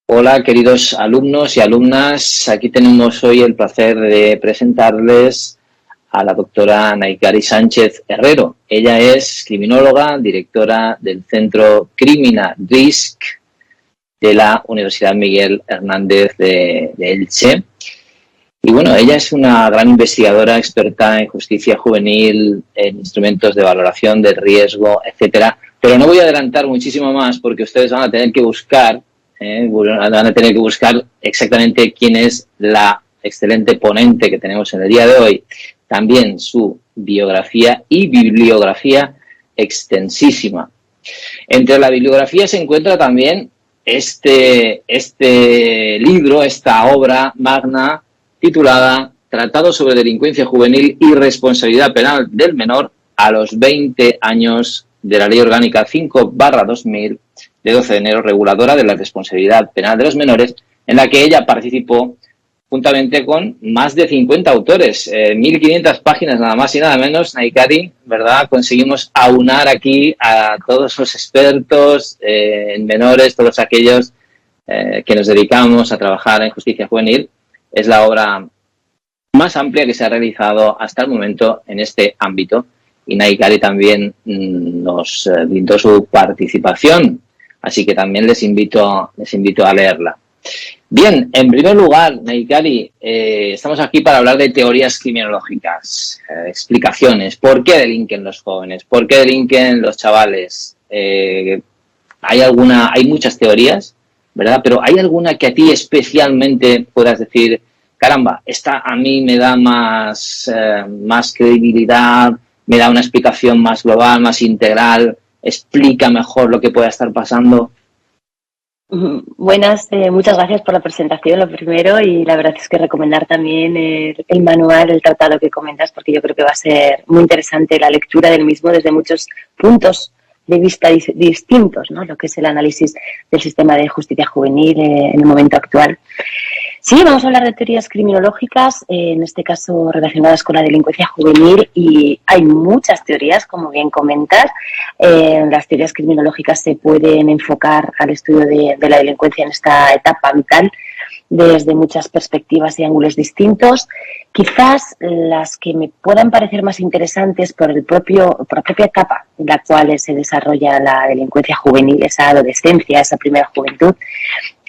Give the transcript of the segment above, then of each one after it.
Hola, queridos alumnos y alumnas. Aquí tenemos hoy el placer de presentarles a la doctora Naikari Sánchez Herrero. Ella es criminóloga, directora del Centro Criminal Risk de la Universidad Miguel Hernández de Elche. Y bueno, ella es una gran investigadora experta en justicia juvenil, en instrumentos de valoración del riesgo, etcétera. Pero no voy a adelantar muchísimo más porque ustedes van a tener que buscar exactamente quién es la excelente ponente que tenemos en el día de hoy, también su biografía y bibliografía extensísima. Entre la bibliografía se encuentra también este libro, esta obra magna titulada Tratado sobre delincuencia juvenil y responsabilidad penal del menor a los 20 años de la Ley Orgánica 5/2000 de 12 de enero, reguladora de la responsabilidad penal de los menores, en la que ella participó juntamente con más de 50 autores, 1.500 páginas nada más y nada menos. Naikari, ¿verdad? Conseguimos aunar aquí a todos los expertos en menores, todos aquellos que nos dedicamos a trabajar en justicia juvenil. Es la obra más amplia que se ha realizado hasta el momento en este ámbito y Naikari también nos brindó su participación. Así que también les invito a leerla. Bien, en primer lugar, Naikari, estamos aquí para hablar de teorías criminológicas, explicaciones. ¿Por qué delinquen los jóvenes? ¿Por qué delinquen los chavales? Hay muchas teorías, ¿verdad? Pero ¿hay alguna que a ti especialmente puedas decir, caramba, esta a mí me da más credibilidad, me da una explicación más global, más integral, explica mejor lo que pueda estar pasando? Buenas, muchas gracias por la presentación, lo primero, y la verdad es que recomendar también el manual, el tratado que comentas, porque yo creo que va a ser muy interesante la lectura del mismo desde muchos puntos de vista distintos, ¿no? Lo que es el análisis del sistema de justicia juvenil en el momento actual. Sí, vamos a hablar de teorías criminológicas, en este caso relacionadas con la delincuencia juvenil, y hay muchas teorías, como bien comentas. Las teorías criminológicas se pueden enfocar al estudio de la delincuencia en esta etapa vital desde muchas perspectivas y ángulos distintos. Quizás las que me puedan parecer más interesantes por la propia etapa en la cual se desarrolla la delincuencia juvenil, esa adolescencia, esa primera juventud,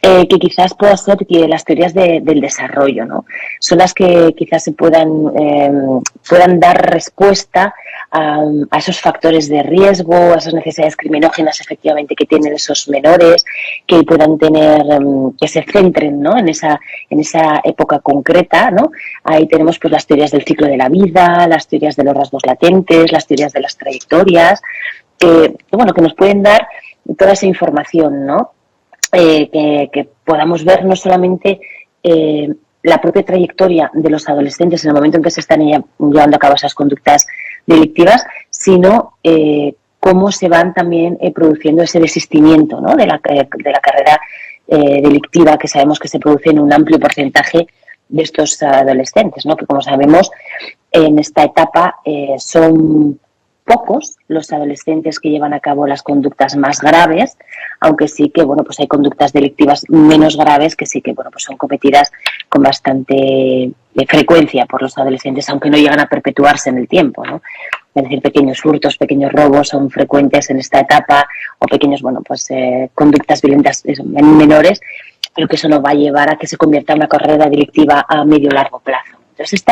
que quizás pueda ser que las teorías del desarrollo, ¿no? Son las que quizás se puedan dar respuesta a esos factores de riesgo, a esas necesidades criminógenas efectivamente que tienen esos menores, que puedan tener, que se centren, ¿no? en esa época concreta, ¿no? Ahí tenemos pues las teorías del ciclo de la vida, las teorías de los rasgos latentes, las teorías de las trayectorias, que nos pueden dar toda esa información, ¿no? Que podamos ver no solamente la propia trayectoria de los adolescentes en el momento en que se están llevando a cabo esas conductas delictivas, sino cómo se van también produciendo ese desistimiento, ¿no? de la carrera delictiva, que sabemos que se produce en un amplio porcentaje de estos adolescentes, ¿no? Que, como sabemos, en esta etapa son pocos los adolescentes que llevan a cabo las conductas más graves, aunque sí que hay conductas delictivas menos graves que sí que son cometidas con bastante frecuencia por los adolescentes, aunque no llegan a perpetuarse en el tiempo, ¿no? Es decir, pequeños hurtos, pequeños robos son frecuentes en esta etapa, o pequeños conductas violentas en menores, pero que eso no va a llevar a que se convierta en una carrera delictiva a medio o largo plazo. Entonces,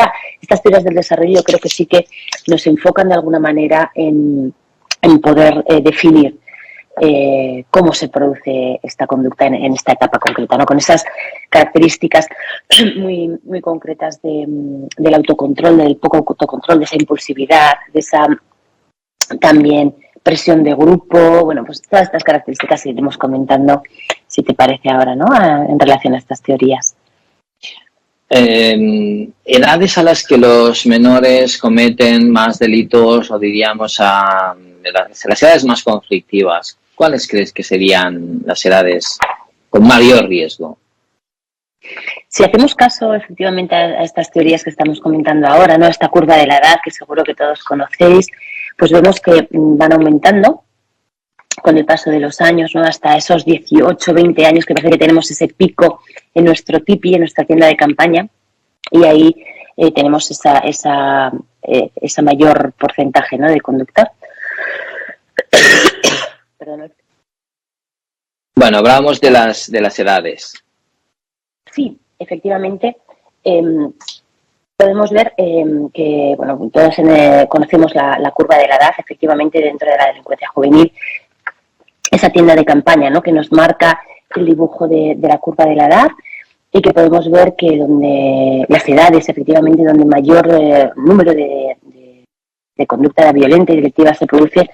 estas teorías del desarrollo yo creo que sí que nos enfocan de alguna manera en poder definir cómo se produce esta conducta en esta etapa concreta, ¿no? Con esas características muy, muy concretas del autocontrol, del poco autocontrol, de esa impulsividad, de esa también presión de grupo, todas estas características iremos comentando, si te parece ahora, ¿no? En relación a estas teorías. Edades a las que los menores cometen más delitos, o diríamos las edades más conflictivas, ¿cuáles crees que serían las edades con mayor riesgo? Si hacemos caso efectivamente a estas teorías que estamos comentando ahora, ¿no? Esta curva de la edad que seguro que todos conocéis, pues vemos que van aumentando con el paso de los años, ¿no? Hasta esos 18, 20 años que parece que tenemos ese pico en nuestro tipi, en nuestra tienda de campaña, y ahí tenemos esa mayor porcentaje, ¿no?, de conducta. Perdón. Bueno, hablábamos de las edades. Sí, efectivamente. Podemos ver que, bueno, todos conocemos la curva de la edad, efectivamente, dentro de la delincuencia juvenil, esa tienda de campaña, ¿no?, que nos marca el dibujo de la curva de la edad, y que podemos ver que donde las edades, efectivamente, donde mayor número de conducta violenta y delictiva se produce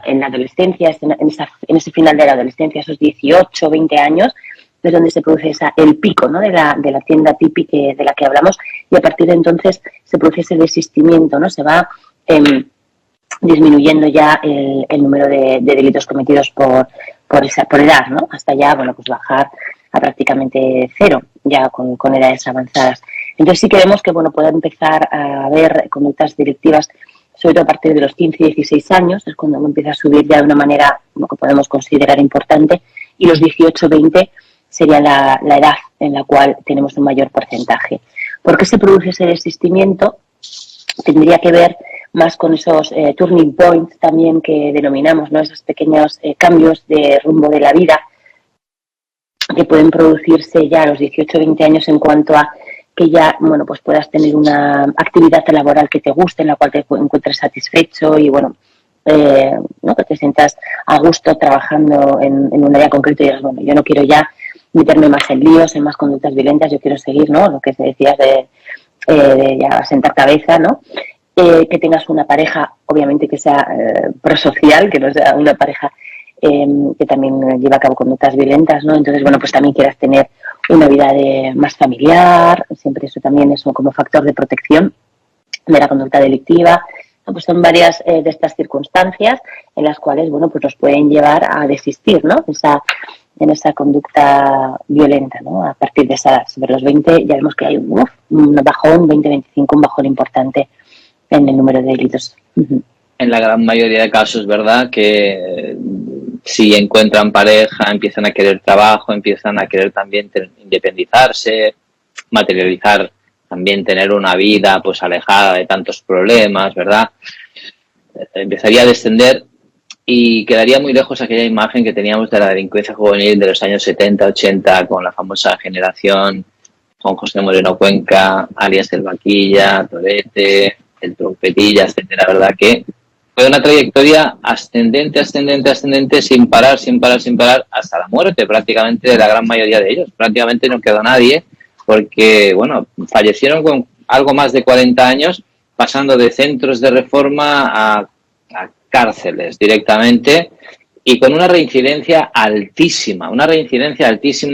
en la adolescencia, en ese final de la adolescencia, esos 18, 20 años, es donde se produce el pico, ¿no?, de la tienda típica de la que hablamos, y a partir de entonces se produce ese desistimiento, ¿no? Se va disminuyendo ya el número de delitos cometidos por edad, ¿no? Hasta ya, bueno, pues bajar a prácticamente cero, ya con edades avanzadas. Entonces sí que vemos que, bueno, puede empezar a haber conductas delictivas, sobre todo a partir de los 15 y 16 años, es cuando empieza a subir ya de una manera, lo que podemos considerar importante, y los 18, 20 sería la edad en la cual tenemos un mayor porcentaje. ¿Por qué se produce ese desistimiento? Tendría que ver más con esos turning points también que denominamos, ¿no?, esos pequeños cambios de rumbo de la vida que pueden producirse ya a los 18 o 20 años, en cuanto a que ya, bueno, pues puedas tener una actividad laboral que te guste, en la cual te encuentres satisfecho y, bueno, ¿no?, que te sientas a gusto trabajando en un área concreto y digas, bueno, yo no quiero ya meterme más en líos, en más conductas violentas, yo quiero seguir, ¿no?, lo que decías de ya sentar cabeza, ¿no? Que tengas una pareja, obviamente, que sea prosocial, que no sea una pareja que también lleva a cabo conductas violentas, ¿no? Entonces, bueno, pues también quieras tener una vida más familiar, siempre eso también es como factor de protección de la conducta delictiva. ¿No? Pues son varias de estas circunstancias en las cuales, bueno, pues nos pueden llevar a desistir, ¿no?, en esa conducta violenta, ¿no? A partir de esa edad, sobre los 20, ya vemos que hay un bajón, 20-25, un bajón importante en el número de delitos. En la gran mayoría de casos, ¿verdad?, que si encuentran pareja, empiezan a querer trabajo, empiezan a querer también independizarse, materializar, también tener una vida pues alejada de tantos problemas, ¿verdad? Empezaría a descender y quedaría muy lejos aquella imagen que teníamos de la delincuencia juvenil de los años 70, 80, con la famosa generación Juan José Moreno Cuenca, alias el Vaquilla, Torete, el Trompetilla, etcétera, ¿verdad?, que fue una trayectoria ascendente, sin parar, hasta la muerte prácticamente de la gran mayoría de ellos. Prácticamente no quedó nadie porque, bueno, fallecieron con algo más de 40 años, pasando de centros de reforma a cárceles directamente, y con una reincidencia altísima,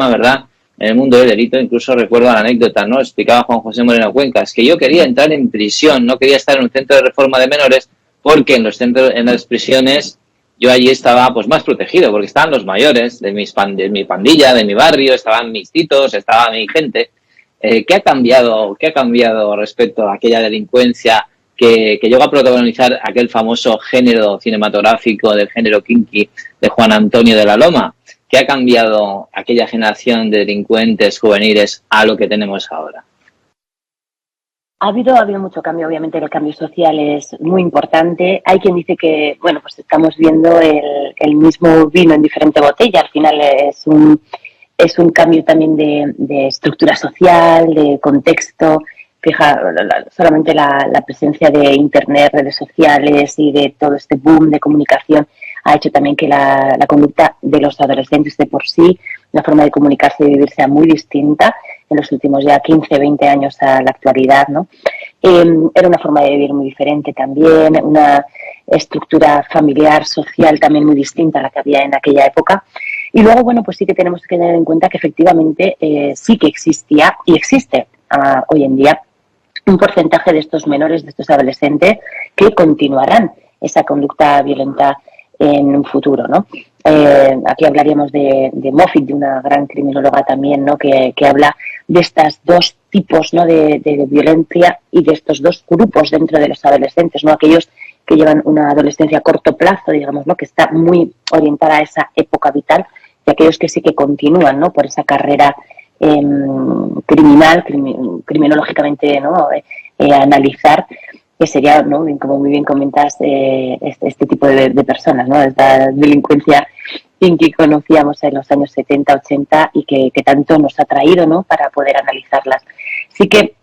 ¿verdad?, en el mundo del delito. Incluso recuerdo la anécdota, ¿no?, explicaba Juan José Moreno Cuenca, es que yo quería entrar en prisión, no quería estar en un centro de reforma de menores, porque en las prisiones yo allí estaba pues más protegido, porque estaban los mayores de mi pandilla, de mi barrio, estaban mis titos, estaba mi gente. ¿Qué ha cambiado respecto a aquella delincuencia que llegó a protagonizar aquel famoso género cinematográfico del género kinky de Juan Antonio de la Loma? ¿Qué ha cambiado aquella generación de delincuentes juveniles a lo que tenemos ahora? Ha habido mucho cambio, obviamente el cambio social es muy importante. Hay quien dice que, bueno, pues estamos viendo el mismo vino en diferente botella. Al final es un cambio también de estructura social, de contexto. Fija, solamente la presencia de Internet, redes sociales y de todo este boom de comunicación ha hecho también que la conducta de los adolescentes de por sí, la forma de comunicarse y vivir sea muy distinta en los últimos ya 15, 20 años a la actualidad, ¿no? Era una forma de vivir muy diferente también, una estructura familiar, social también muy distinta a la que había en aquella época. Y luego, bueno, pues sí que tenemos que tener en cuenta que efectivamente sí que existía y existe hoy en día un porcentaje de estos menores, de estos adolescentes, que continuarán esa conducta violenta en un futuro, ¿no? Aquí hablaríamos de Moffitt, de una gran criminóloga también, ¿no?, que habla de estos dos tipos, ¿no?, de violencia y de estos dos grupos dentro de los adolescentes, ¿no? Aquellos que llevan una adolescencia a corto plazo, digamos, ¿no? Que está muy orientada a esa época vital, y aquellos que sí que continúan, ¿no? Por esa carrera criminológicamente, ¿no? Analizar, que sería, ¿no? Como muy bien comentas, este tipo de personas, ¿no? Esta delincuencia que conocíamos en los años 70, 80 y que tanto nos ha traído, ¿no? Para poder analizarlas. Sí que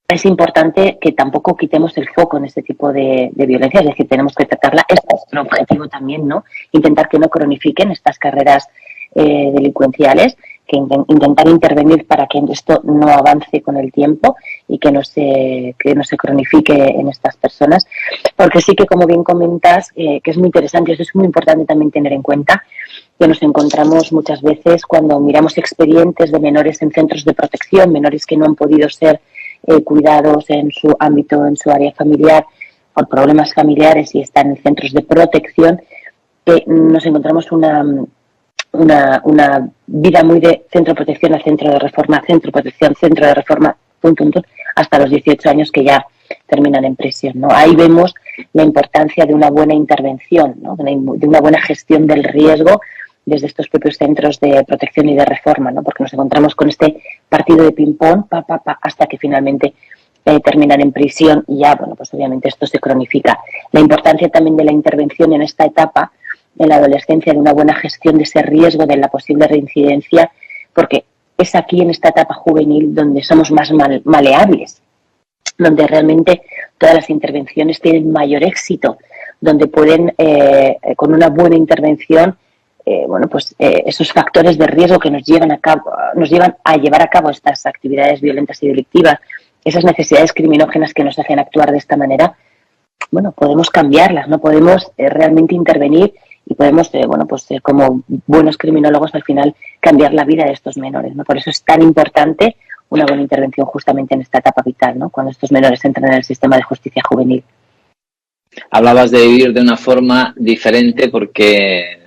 es importante que tampoco quitemos el foco en este tipo de violencia, es decir, tenemos que tratarla, es nuestro objetivo también, ¿no? Intentar que no cronifiquen estas carreras delincuenciales, que intentar intervenir para que esto no avance con el tiempo y que no se cronifique en estas personas, porque sí que, como bien comentas, que es muy interesante, eso es muy importante también tener en cuenta, que nos encontramos muchas veces cuando miramos expedientes de menores en centros de protección, menores que no han podido ser cuidados en su ámbito, en su área familiar, por problemas familiares y están en centros de protección, nos encontramos una vida muy de centro de protección a centro de reforma, centro de protección, centro de reforma, hasta los 18 años que ya terminan en prisión, ¿no? Ahí vemos la importancia de una buena intervención, ¿no? De una buena gestión del riesgo desde estos propios centros de protección y de reforma, ¿no? Porque nos encontramos con este partido de ping-pong, hasta que finalmente terminan en prisión y ya, bueno, pues obviamente esto se cronifica. La importancia también de la intervención en esta etapa, en la adolescencia, de una buena gestión de ese riesgo, de la posible reincidencia, porque es aquí, en esta etapa juvenil, donde somos más maleables, donde realmente todas las intervenciones tienen mayor éxito, donde pueden, con una buena intervención, esos factores de riesgo que nos llevan a llevar a cabo estas actividades violentas y delictivas, esas necesidades criminógenas que nos hacen actuar de esta manera, bueno, podemos cambiarlas, ¿no? Podemos realmente intervenir y podemos, como buenos criminólogos, al final cambiar la vida de estos menores, ¿no? Por eso es tan importante una buena intervención justamente en esta etapa vital, ¿no? Cuando estos menores entran en el sistema de justicia juvenil. Hablabas de vivir de una forma diferente porque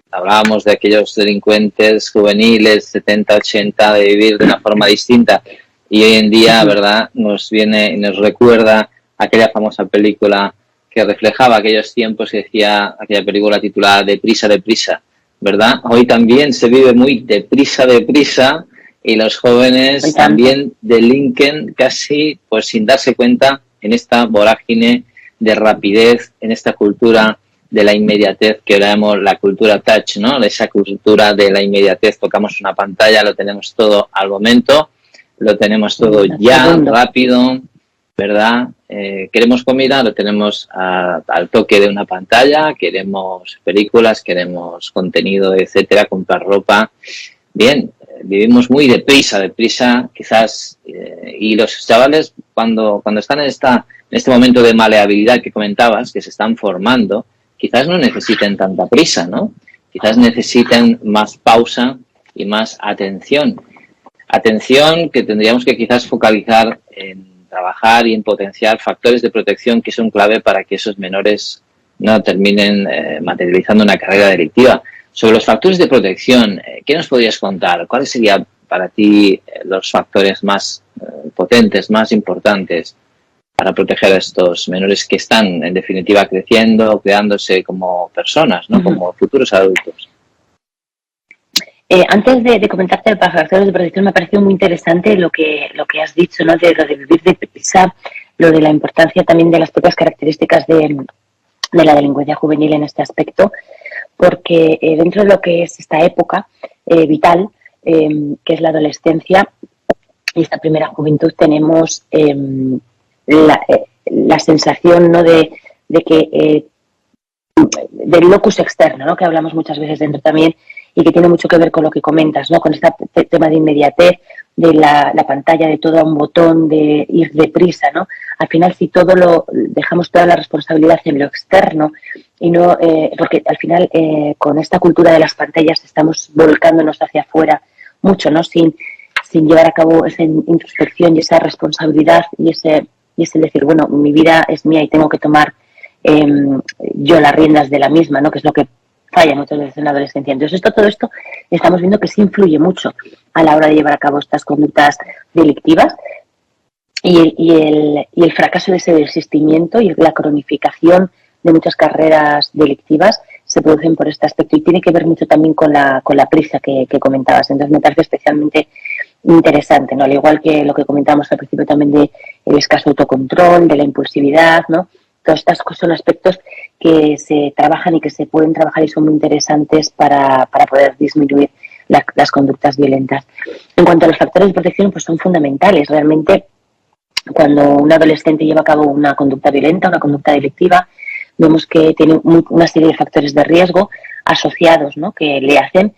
hablábamos de aquellos delincuentes juveniles, 70, 80, de vivir de una forma distinta. Y hoy en día, ¿verdad?, nos viene y nos recuerda aquella famosa película que reflejaba aquellos tiempos, que decía aquella película titulada Deprisa, deprisa, ¿verdad? Hoy también se vive muy deprisa, deprisa, y los jóvenes también delinquen casi pues sin darse cuenta en esta vorágine de rapidez, en esta cultura de la inmediatez que llamamos la cultura touch, ¿no? Esa cultura de la inmediatez, tocamos una pantalla, lo tenemos todo al momento, lo tenemos todo ya, rápido, ¿verdad? Queremos comida, lo tenemos al toque de una pantalla, queremos películas, queremos contenido, etcétera, comprar ropa. Bien, vivimos muy deprisa, quizás, y los chavales cuando están en este momento de maleabilidad que comentabas, que se están formando, quizás no necesiten tanta prisa, ¿no? Quizás necesiten más pausa y más atención. Atención que tendríamos que quizás focalizar en trabajar y en potenciar factores de protección que son clave para que esos menores no terminen materializando una carrera delictiva. Sobre los factores de protección, ¿qué nos podrías contar? ¿Cuáles serían para ti los factores más potentes, más importantes para proteger a estos menores que están, en definitiva, creciendo, creándose como personas, ¿no? Como futuros adultos? Antes de comentarte los factores de protección, me ha parecido muy interesante lo que has dicho, ¿no? De lo de vivir deprisa, lo de la importancia también de las propias características de la delincuencia juvenil en este aspecto, porque dentro de lo que es esta época vital, que es la adolescencia y esta primera juventud, tenemos la sensación, ¿no? de que del locus externo, ¿no? Que hablamos muchas veces dentro también, y que tiene mucho que ver con lo que comentas, ¿no? Con este tema de inmediatez, de la pantalla, de todo a un botón, de ir deprisa, ¿no? Al final, si dejamos toda la responsabilidad en lo externo y no, porque al final con esta cultura de las pantallas estamos volcándonos hacia afuera mucho, ¿no? Sin llevar a cabo esa introspección y esa responsabilidad y ese decir, bueno, mi vida es mía y tengo que tomar yo las riendas de la misma, ¿no? Que es lo que falla muchas veces en la adolescencia. Entonces, todo esto estamos viendo que sí influye mucho a la hora de llevar a cabo estas conductas delictivas y el fracaso de ese desistimiento y la cronificación de muchas carreras delictivas se producen por este aspecto y tiene que ver mucho también con la prisa que comentabas. Entonces me parece especialmente interesante, ¿no? Al igual que lo que comentábamos al principio también de el escaso autocontrol, de la impulsividad, ¿no? Todas estas cosas son aspectos que se trabajan y que se pueden trabajar y son muy interesantes para poder disminuir las conductas violentas. En cuanto a los factores de protección, pues son fundamentales. Realmente, cuando un adolescente lleva a cabo una conducta violenta, una conducta delictiva, vemos que tiene una serie de factores de riesgo asociados, ¿no? Que le hacen,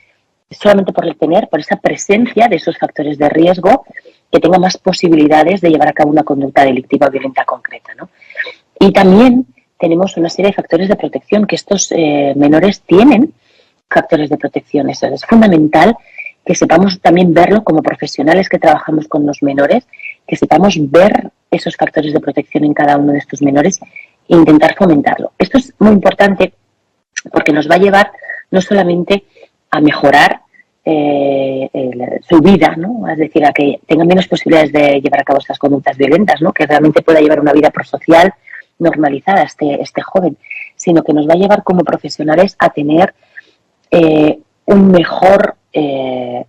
solamente por esa presencia de esos factores de riesgo, que tenga más posibilidades de llevar a cabo una conducta delictiva o violenta concreta, ¿no? Y también tenemos una serie de factores de protección, que estos menores tienen factores de protección. Eso es fundamental que sepamos también verlo como profesionales que trabajamos con los menores, que sepamos ver esos factores de protección en cada uno de estos menores e intentar fomentarlo. Esto es muy importante porque nos va a llevar no solamente a mejorar su vida, ¿no? Es decir, a que tengan menos posibilidades de llevar a cabo estas conductas violentas, ¿no? Que realmente pueda llevar una vida prosocial normalizada este joven, sino que nos va a llevar como profesionales a tener un mejor día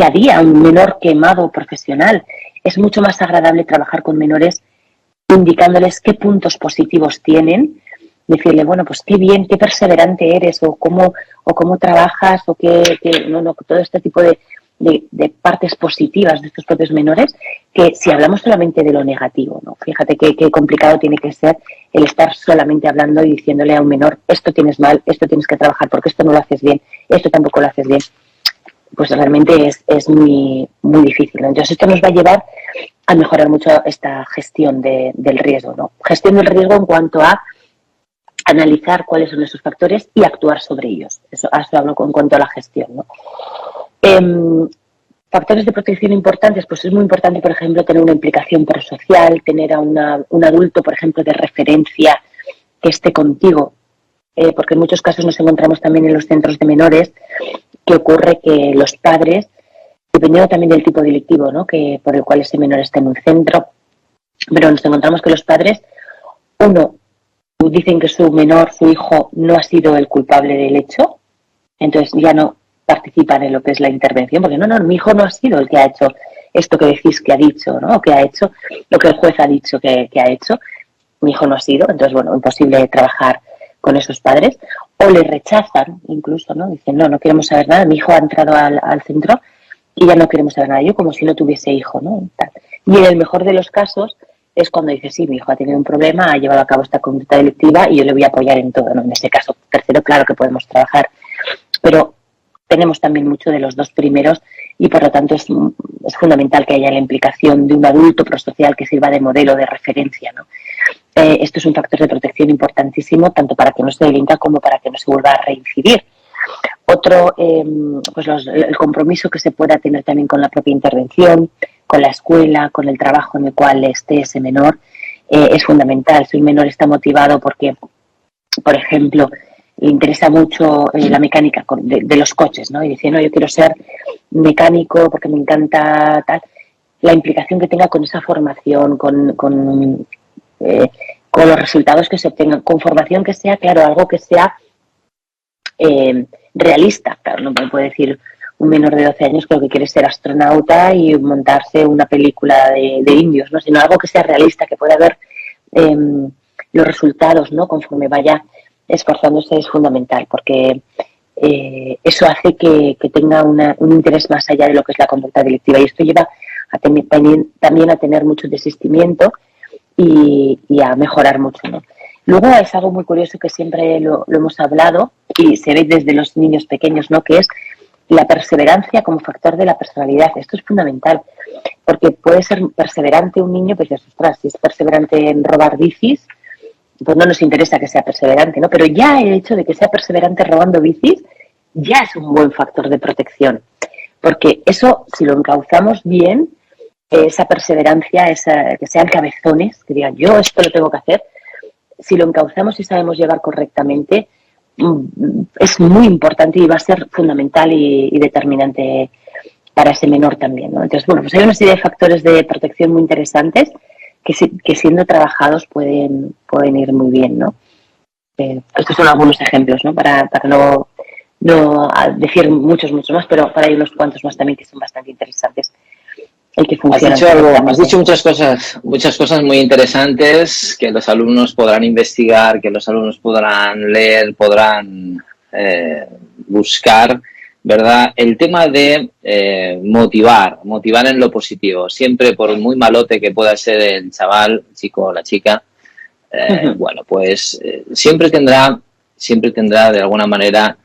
a día, un menor quemado profesional. Es mucho más agradable trabajar con menores indicándoles qué puntos positivos tienen, decirle, bueno, pues qué bien, qué perseverante eres, o cómo trabajas, o todo este tipo de partes positivas de estos propios menores, que si hablamos solamente de lo negativo, ¿no? Fíjate qué complicado tiene que ser el estar solamente hablando y diciéndole a un menor, esto tienes mal, esto tienes que trabajar, porque esto no lo haces bien, esto tampoco lo haces bien. Pues realmente es muy, muy difícil, ¿no? Entonces esto nos va a llevar a mejorar mucho esta gestión del riesgo, ¿no? Gestión del riesgo en cuanto a analizar cuáles son esos factores y actuar sobre ellos. Eso hablo en cuanto a la gestión, ¿no? Factores de protección importantes, pues es muy importante, por ejemplo, tener una implicación prosocial, tener a un adulto, por ejemplo, de referencia que esté contigo, porque en muchos casos nos encontramos también en los centros de menores que ocurre que los padres, dependiendo también del tipo delictivo, ¿no? Que por el cual ese menor está en un centro, pero nos encontramos que los padres, uno, dicen que su menor, su hijo, no ha sido el culpable del hecho, entonces ya no participan en lo que es la intervención, porque no, mi hijo no ha sido el que ha hecho esto que decís que ha dicho, ¿no? O que ha hecho lo que el juez ha dicho que ha hecho, mi hijo no ha sido, entonces, bueno, imposible trabajar con esos padres, o le rechazan incluso, ¿no? Dicen, no queremos saber nada, mi hijo ha entrado al centro y ya no queremos saber nada, yo como si no tuviese hijo, ¿no? Y en el mejor de los casos es cuando dice, sí, mi hijo ha tenido un problema, ha llevado a cabo esta conducta delictiva y yo le voy a apoyar en todo, ¿no? En ese caso, tercero, claro que podemos trabajar, pero tenemos también mucho de los dos primeros y por lo tanto es fundamental que haya la implicación de un adulto prosocial que sirva de modelo, de referencia, ¿no? Esto es un factor de protección importantísimo tanto para que no se delinca como para que no se vuelva a reincidir. Otro, pues el compromiso que se pueda tener también con la propia intervención, con la escuela, con el trabajo en el cual esté ese menor, es fundamental. Si un menor está motivado porque, por ejemplo, le interesa mucho la mecánica de los coches, ¿no? Y dice, no, yo quiero ser mecánico porque me encanta tal. La implicación que tenga con esa formación, con los resultados que se obtengan, con formación que sea, claro, algo que sea realista. Claro, no me puede decir un menor de 12 años que lo que quiere es ser astronauta y montarse una película de indios, ¿no? Sino algo que sea realista, que pueda ver los resultados, ¿no? Conforme vaya esforzándose, es fundamental, porque eso hace que tenga un interés más allá de lo que es la conducta delictiva, y esto lleva también a tener mucho desistimiento y a mejorar mucho, ¿no? Luego es algo muy curioso que siempre lo hemos hablado y se ve desde los niños pequeños, ¿no? Que es la perseverancia como factor de la personalidad. Esto es fundamental, porque puede ser perseverante un niño, pues ostras, si es perseverante en robar bicis, pues no nos interesa que sea perseverante, ¿no? Pero ya el hecho de que sea perseverante robando bicis ya es un buen factor de protección, porque eso, si lo encauzamos bien, esa perseverancia, que sean cabezones, que digan, yo esto lo tengo que hacer, si lo encauzamos y sabemos llevar correctamente, es muy importante y va a ser fundamental y determinante para ese menor también, ¿no? Entonces, bueno, pues hay una serie de factores de protección muy interesantes que siendo trabajados pueden ir muy bien, ¿no? Estos son algunos ejemplos, ¿no? Para no decir muchos más, pero para ir unos cuantos más también que son bastante interesantes y que funcionan. Has dicho muchas cosas muy interesantes que los alumnos podrán investigar, que los alumnos podrán leer, podrán buscar, ¿verdad? El tema de motivar en lo positivo, siempre por muy malote que pueda ser el chaval, el chico o la chica, bueno, pues siempre tendrá de alguna manera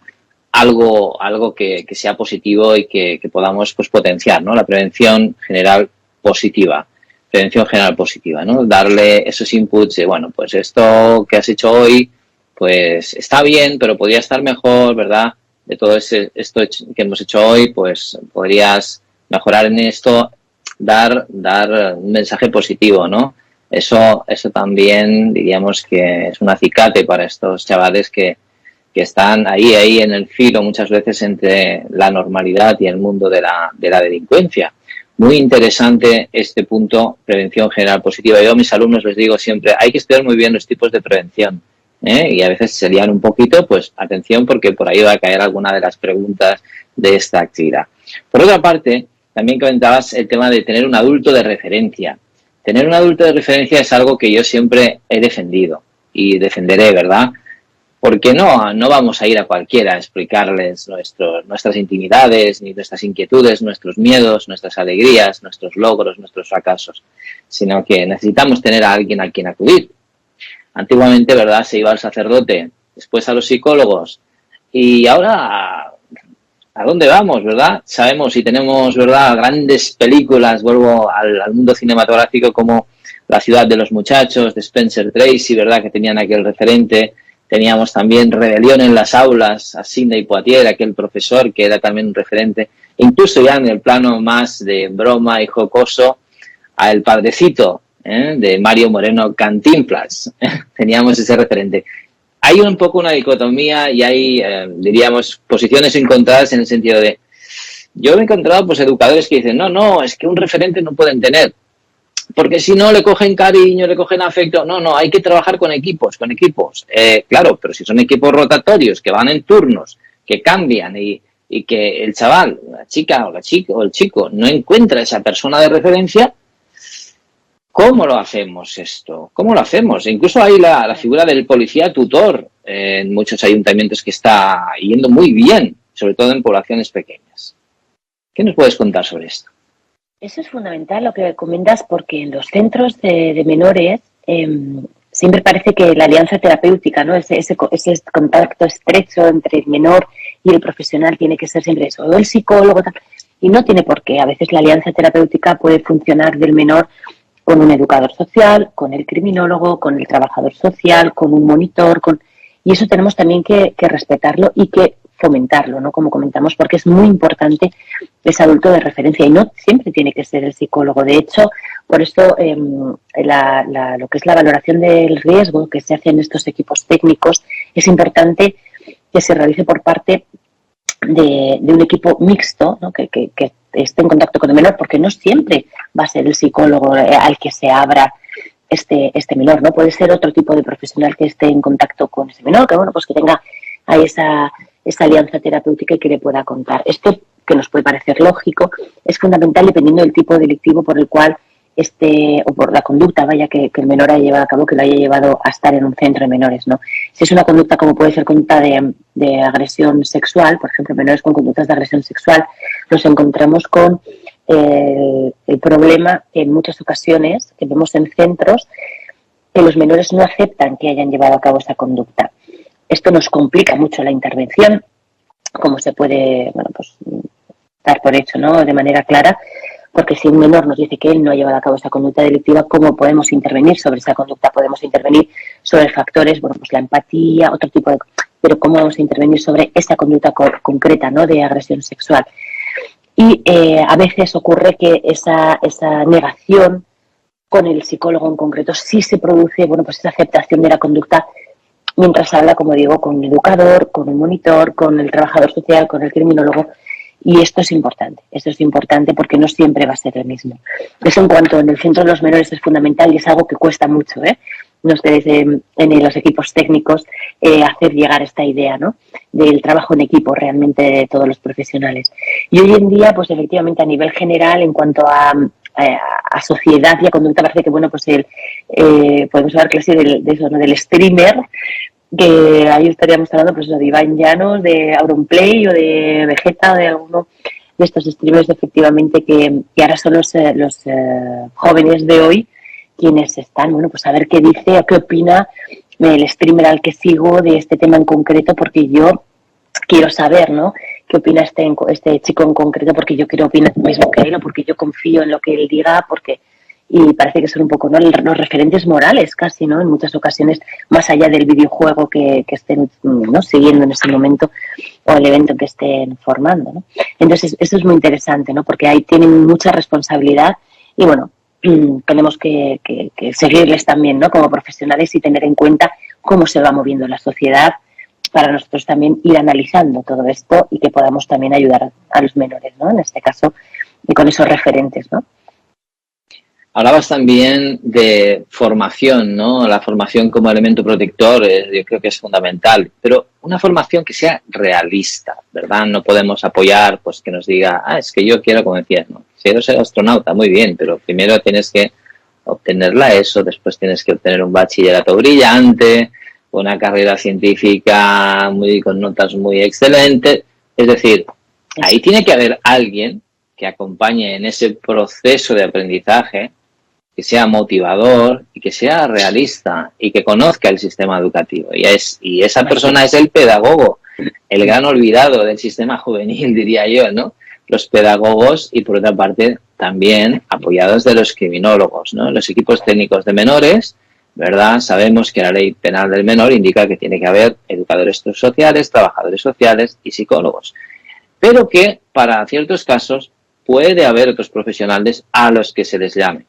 algo que sea positivo y que podamos pues potenciar, ¿no? La prevención general positiva, ¿no? Darle esos inputs de, bueno, pues esto que has hecho hoy, pues está bien, pero podría estar mejor, ¿verdad? De todo esto que hemos hecho hoy, pues podrías mejorar en esto, dar un mensaje positivo, ¿no? Eso también diríamos que es un acicate para estos chavales que están ahí en el filo muchas veces entre la normalidad y el mundo de la delincuencia. Muy interesante este punto, prevención general positiva. Yo a mis alumnos les digo siempre, hay que estudiar muy bien los tipos de prevención, y a veces se lían un poquito, pues atención porque por ahí va a caer alguna de las preguntas de esta actividad. Por otra parte, también comentabas el tema de tener un adulto de referencia. Tener un adulto de referencia es algo que yo siempre he defendido y defenderé, ¿verdad? Porque no vamos a ir a cualquiera a explicarles nuestras intimidades, ni nuestras inquietudes, nuestros miedos, nuestras alegrías, nuestros logros, nuestros fracasos, sino que necesitamos tener a alguien a quien acudir. Antiguamente, ¿verdad?, se iba al sacerdote, después a los psicólogos, y ahora, ¿a dónde vamos, verdad? Sabemos y tenemos, ¿verdad?, grandes películas, vuelvo al mundo cinematográfico como La ciudad de los muchachos, de Spencer Tracy, ¿verdad?, que tenían aquel referente. Teníamos también Rebelión en las aulas, a Sidney Poitier, aquel profesor que era también un referente. Incluso ya en el plano más de broma y jocoso, a El Padrecito, de Mario Moreno Cantinflas. Teníamos ese referente. Hay un poco una dicotomía y hay, diríamos, posiciones encontradas en el sentido de... Yo me he encontrado pues educadores que dicen, no, es que un referente no pueden tener. Porque si no le cogen cariño, le cogen afecto, no, hay que trabajar con equipos. Claro, pero si son equipos rotatorios, que van en turnos, que cambian y que el chaval, la chica o el chico no encuentra esa persona de referencia, ¿cómo lo hacemos esto? ¿Cómo lo hacemos? Incluso hay la figura del policía tutor en muchos ayuntamientos que está yendo muy bien, sobre todo en poblaciones pequeñas. ¿Qué nos puedes contar sobre esto? Eso es fundamental lo que comentas, porque en los centros de menores siempre parece que la alianza terapéutica, ¿no? Ese contacto estrecho entre el menor y el profesional tiene que ser siempre eso, o el psicólogo, tal, y no tiene por qué. A veces la alianza terapéutica puede funcionar del menor con un educador social, con el criminólogo, con el trabajador social, con un monitor, y eso tenemos también que respetarlo y que fomentarlo, ¿no? Como comentamos, porque es muy importante ese adulto de referencia y no siempre tiene que ser el psicólogo. De hecho, por esto lo que es la valoración del riesgo que se hace en estos equipos técnicos es importante que se realice por parte de un equipo mixto, ¿no? que esté en contacto con el menor, porque no siempre va a ser el psicólogo al que se abra este menor, ¿no? Puede ser otro tipo de profesional que esté en contacto con ese menor, que bueno, pues que tenga ahí esa alianza terapéutica y que le pueda contar. Esto, que nos puede parecer lógico, es fundamental dependiendo del tipo delictivo por el cual o por la conducta, que el menor haya llevado a cabo, que lo haya llevado a estar en un centro de menores, ¿no? Si es una conducta como puede ser conducta de agresión sexual, por ejemplo, menores con conductas de agresión sexual, nos encontramos con el problema que en muchas ocasiones que vemos en centros que los menores no aceptan que hayan llevado a cabo esa conducta. Esto nos complica mucho la intervención, como se puede, dar por hecho, ¿no? De manera clara, porque si un menor nos dice que él no ha llevado a cabo esa conducta delictiva, ¿cómo podemos intervenir sobre esa conducta? Podemos intervenir sobre factores, la empatía, otro tipo de... Pero ¿cómo vamos a intervenir sobre esa conducta concreta, ¿no? De agresión sexual? Y a veces ocurre que esa negación con el psicólogo en concreto sí se produce, esa aceptación de la conducta mientras habla, como digo, con el educador, con el monitor, con el trabajador social, con el criminólogo, Y esto es importante porque no siempre va a ser el mismo. Eso en cuanto en el centro de los menores es fundamental y es algo que cuesta mucho, ustedes en los equipos técnicos hacer llegar esta idea, ¿no? Del trabajo en equipo realmente de todos los profesionales. Y hoy en día, pues efectivamente a nivel general, en cuanto a sociedad y a conducta, parece que, bueno, pues podemos hablar casi de eso, ¿no? Del streamer, que ahí estaríamos hablando pues de Iván Llanos, de Auronplay o de Vegeta o de alguno de estos streamers efectivamente que ahora son los jóvenes de hoy quienes están, bueno, pues a ver qué dice o qué opina el streamer al que sigo de este tema en concreto, porque yo quiero saber, ¿no? ¿Qué opina este chico en concreto? Porque yo quiero opinar lo mismo que él o porque yo confío en lo que él diga, y parece que son un poco, ¿no?, los referentes morales casi, ¿no?, en muchas ocasiones, más allá del videojuego que estén, ¿no?, siguiendo en ese momento o el evento que estén formando, ¿no? Entonces, eso es muy interesante, ¿no?, porque ahí tienen mucha responsabilidad y, bueno, tenemos que seguirles también, ¿no?, como profesionales y tener en cuenta cómo se va moviendo la sociedad para nosotros también ir analizando todo esto y que podamos también ayudar a los menores, ¿no?, en este caso, y con esos referentes, ¿no? Hablabas también de formación, ¿no? La formación como elemento protector, yo creo que es fundamental, pero una formación que sea realista, ¿verdad? No podemos apoyar, pues, que nos diga, es que yo quiero, como decías, ¿no? Quiero ser astronauta, muy bien, pero primero tienes que obtener la ESO, después tienes que obtener un bachillerato brillante, una carrera científica con notas muy excelentes. Es decir, ahí tiene que haber alguien que acompañe en ese proceso de aprendizaje, que sea motivador y que sea realista y que conozca el sistema educativo. Y esa persona es el pedagogo, el gran olvidado del sistema juvenil, diría yo, ¿no? Los pedagogos y, por otra parte, también apoyados de los criminólogos, ¿no? Los equipos técnicos de menores, ¿verdad? Sabemos que la ley penal del menor indica que tiene que haber educadores sociales, trabajadores sociales y psicólogos. Pero que para ciertos casos puede haber otros profesionales a los que se les llame.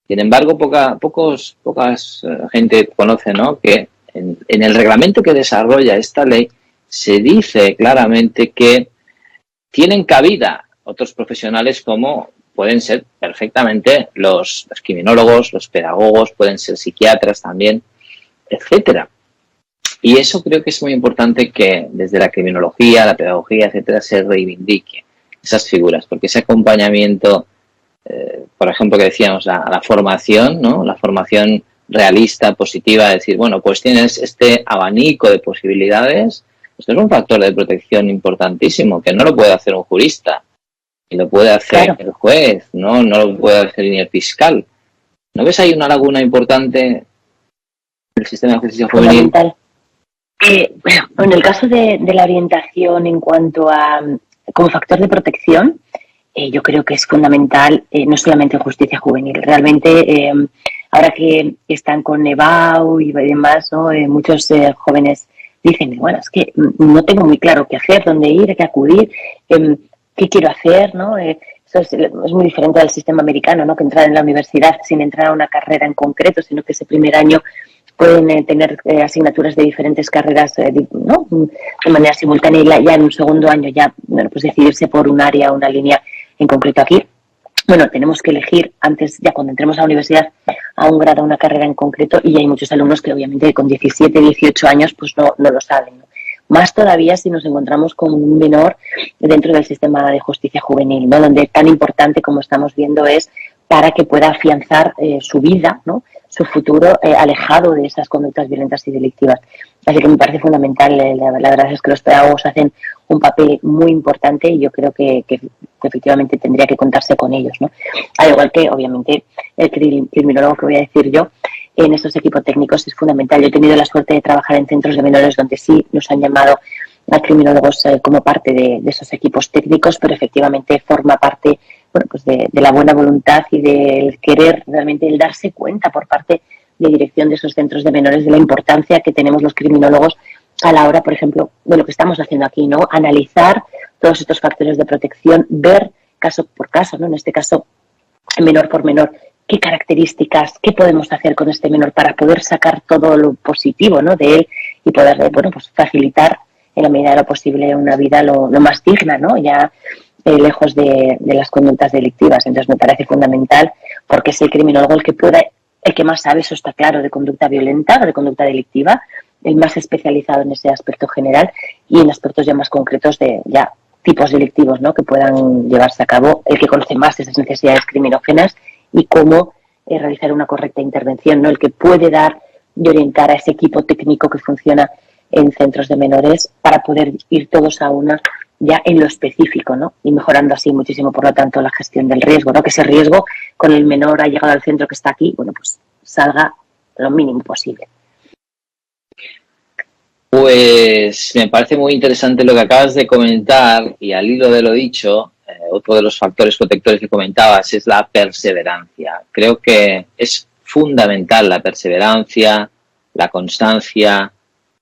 Sin embargo, pocas gente conoce, ¿no?, que en el reglamento que desarrolla esta ley se dice claramente que tienen cabida otros profesionales como pueden ser perfectamente los criminólogos, los pedagogos, pueden ser psiquiatras también, etcétera. Y eso creo que es muy importante que desde la criminología, la pedagogía, etcétera, se reivindique esas figuras, porque ese acompañamiento, por ejemplo, que decíamos, a la formación, ¿no?, la formación realista, positiva, decir, bueno, pues tienes este abanico de posibilidades. Esto es un factor de protección importantísimo, que no lo puede hacer un jurista, y lo puede hacer el juez, no lo puede hacer ni el fiscal. ¿No ves ahí una laguna importante en el sistema de justicia juvenil? Bueno, en el caso de la orientación en cuanto a como factor de protección, yo creo que es fundamental, no solamente en justicia juvenil. Realmente, ahora que están con EBAU y demás, ¿no?, muchos jóvenes dicen, bueno, es que no tengo muy claro qué hacer, dónde ir, a qué acudir, qué quiero hacer, ¿no? Eso es muy diferente al sistema americano, ¿no?, que entrar en la universidad sin entrar a una carrera en concreto, sino que ese primer año pueden tener asignaturas de diferentes carreras, ¿no?, de manera simultánea, y ya en un segundo año ya, bueno, pues decidirse por un área o una línea en concreto. Aquí, bueno, tenemos que elegir antes, ya cuando entremos a la universidad, a un grado, una carrera en concreto, y hay muchos alumnos que obviamente con 17, 18 años pues no lo saben, ¿no? Más todavía si nos encontramos con un menor dentro del sistema de justicia juvenil, ¿no?, donde tan importante, como estamos viendo, es para que pueda afianzar su vida, ¿no?, su futuro, alejado de esas conductas violentas y delictivas. Así que me parece fundamental. La verdad es que los pedagogos hacen un papel muy importante y yo creo que efectivamente tendría que contarse con ellos, ¿no? Al igual que, obviamente, el criminólogo que voy a decir yo, en estos equipos técnicos es fundamental. Yo he tenido la suerte de trabajar en centros de menores donde sí nos han llamado a criminólogos como parte de esos equipos técnicos, pero efectivamente forma parte, bueno, pues de la buena voluntad y del querer, realmente el darse cuenta por parte de dirección de esos centros de menores de la importancia que tenemos los criminólogos a la hora, por ejemplo, de lo que estamos haciendo aquí, ¿no? Analizar todos estos factores de protección, ver caso por caso, ¿no?, en este caso menor por menor, qué características, qué podemos hacer con este menor para poder sacar todo lo positivo, ¿no?, de él y poder, bueno, pues facilitar en la medida de lo posible, una vida lo más digna, ¿no? Ya lejos de las conductas delictivas. Entonces me parece fundamental, porque es el criminólogo el que más sabe, eso está claro, de conducta violenta, de conducta delictiva, el más especializado en ese aspecto general y en aspectos ya más concretos de ya tipos delictivos, ¿no? Que puedan llevarse a cabo, el que conoce más esas necesidades criminógenas y cómo realizar una correcta intervención, ¿no? El que puede dar y orientar a ese equipo técnico que funciona en centros de menores para poder ir todos a una ya en lo específico, ¿no? Y mejorando así muchísimo, por lo tanto, la gestión del riesgo, ¿no? Que ese riesgo con el menor ha llegado al centro que está aquí, bueno, pues salga lo mínimo posible. Pues me parece muy interesante lo que acabas de comentar, y al hilo de lo dicho, otro de los factores protectores que comentabas es la perseverancia. Creo que es fundamental la perseverancia, la constancia,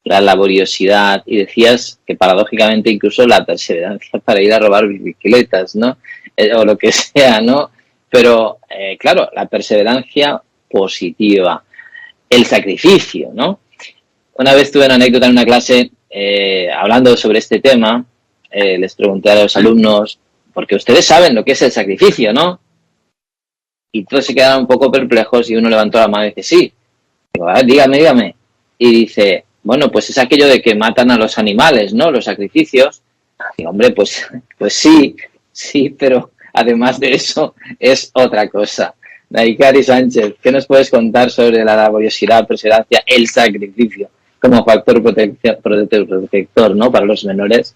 la laboriosidad, y decías que paradójicamente incluso la perseverancia para ir a robar bicicletas, ¿no? O lo que sea, ¿no? Pero, claro, la perseverancia positiva, el sacrificio, ¿no? Una vez tuve una anécdota en una clase hablando sobre este tema, les pregunté a los alumnos, porque ustedes saben lo que es el sacrificio, ¿no? Y todos se quedaron un poco perplejos y uno levantó la mano y dice, sí. Digo, a ver, dígame. Y dice, bueno, pues es aquello de que matan a los animales, ¿no? Los sacrificios. Y hombre, pues sí, pero además de eso es otra cosa. Naikari Sánchez, ¿qué nos puedes contar sobre la laboriosidad, perseverancia, el sacrificio como factor protector, ¿no? Para los menores?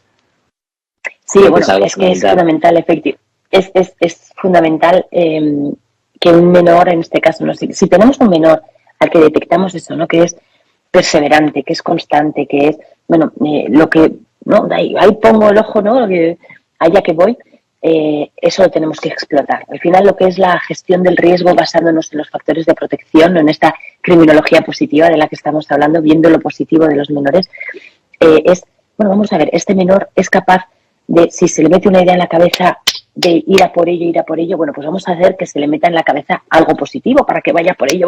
Sí, bueno, es que es fundamental, efectivamente. Es fundamental que un menor, en este caso, ¿no? Si tenemos un menor al que detectamos eso, ¿no? Que es perseverante, que es constante, que es, bueno, lo que, ¿no? Ahí pongo el ojo, ¿no? Allá que voy, eso lo tenemos que explotar. Al final, lo que es la gestión del riesgo basándonos en los factores de protección, en esta criminología positiva de la que estamos hablando, viendo lo positivo de los menores, es, bueno, vamos a ver, este menor es capaz de, si se le mete una idea en la cabeza de ir a por ello, bueno, pues vamos a hacer que se le meta en la cabeza algo positivo para que vaya por ello,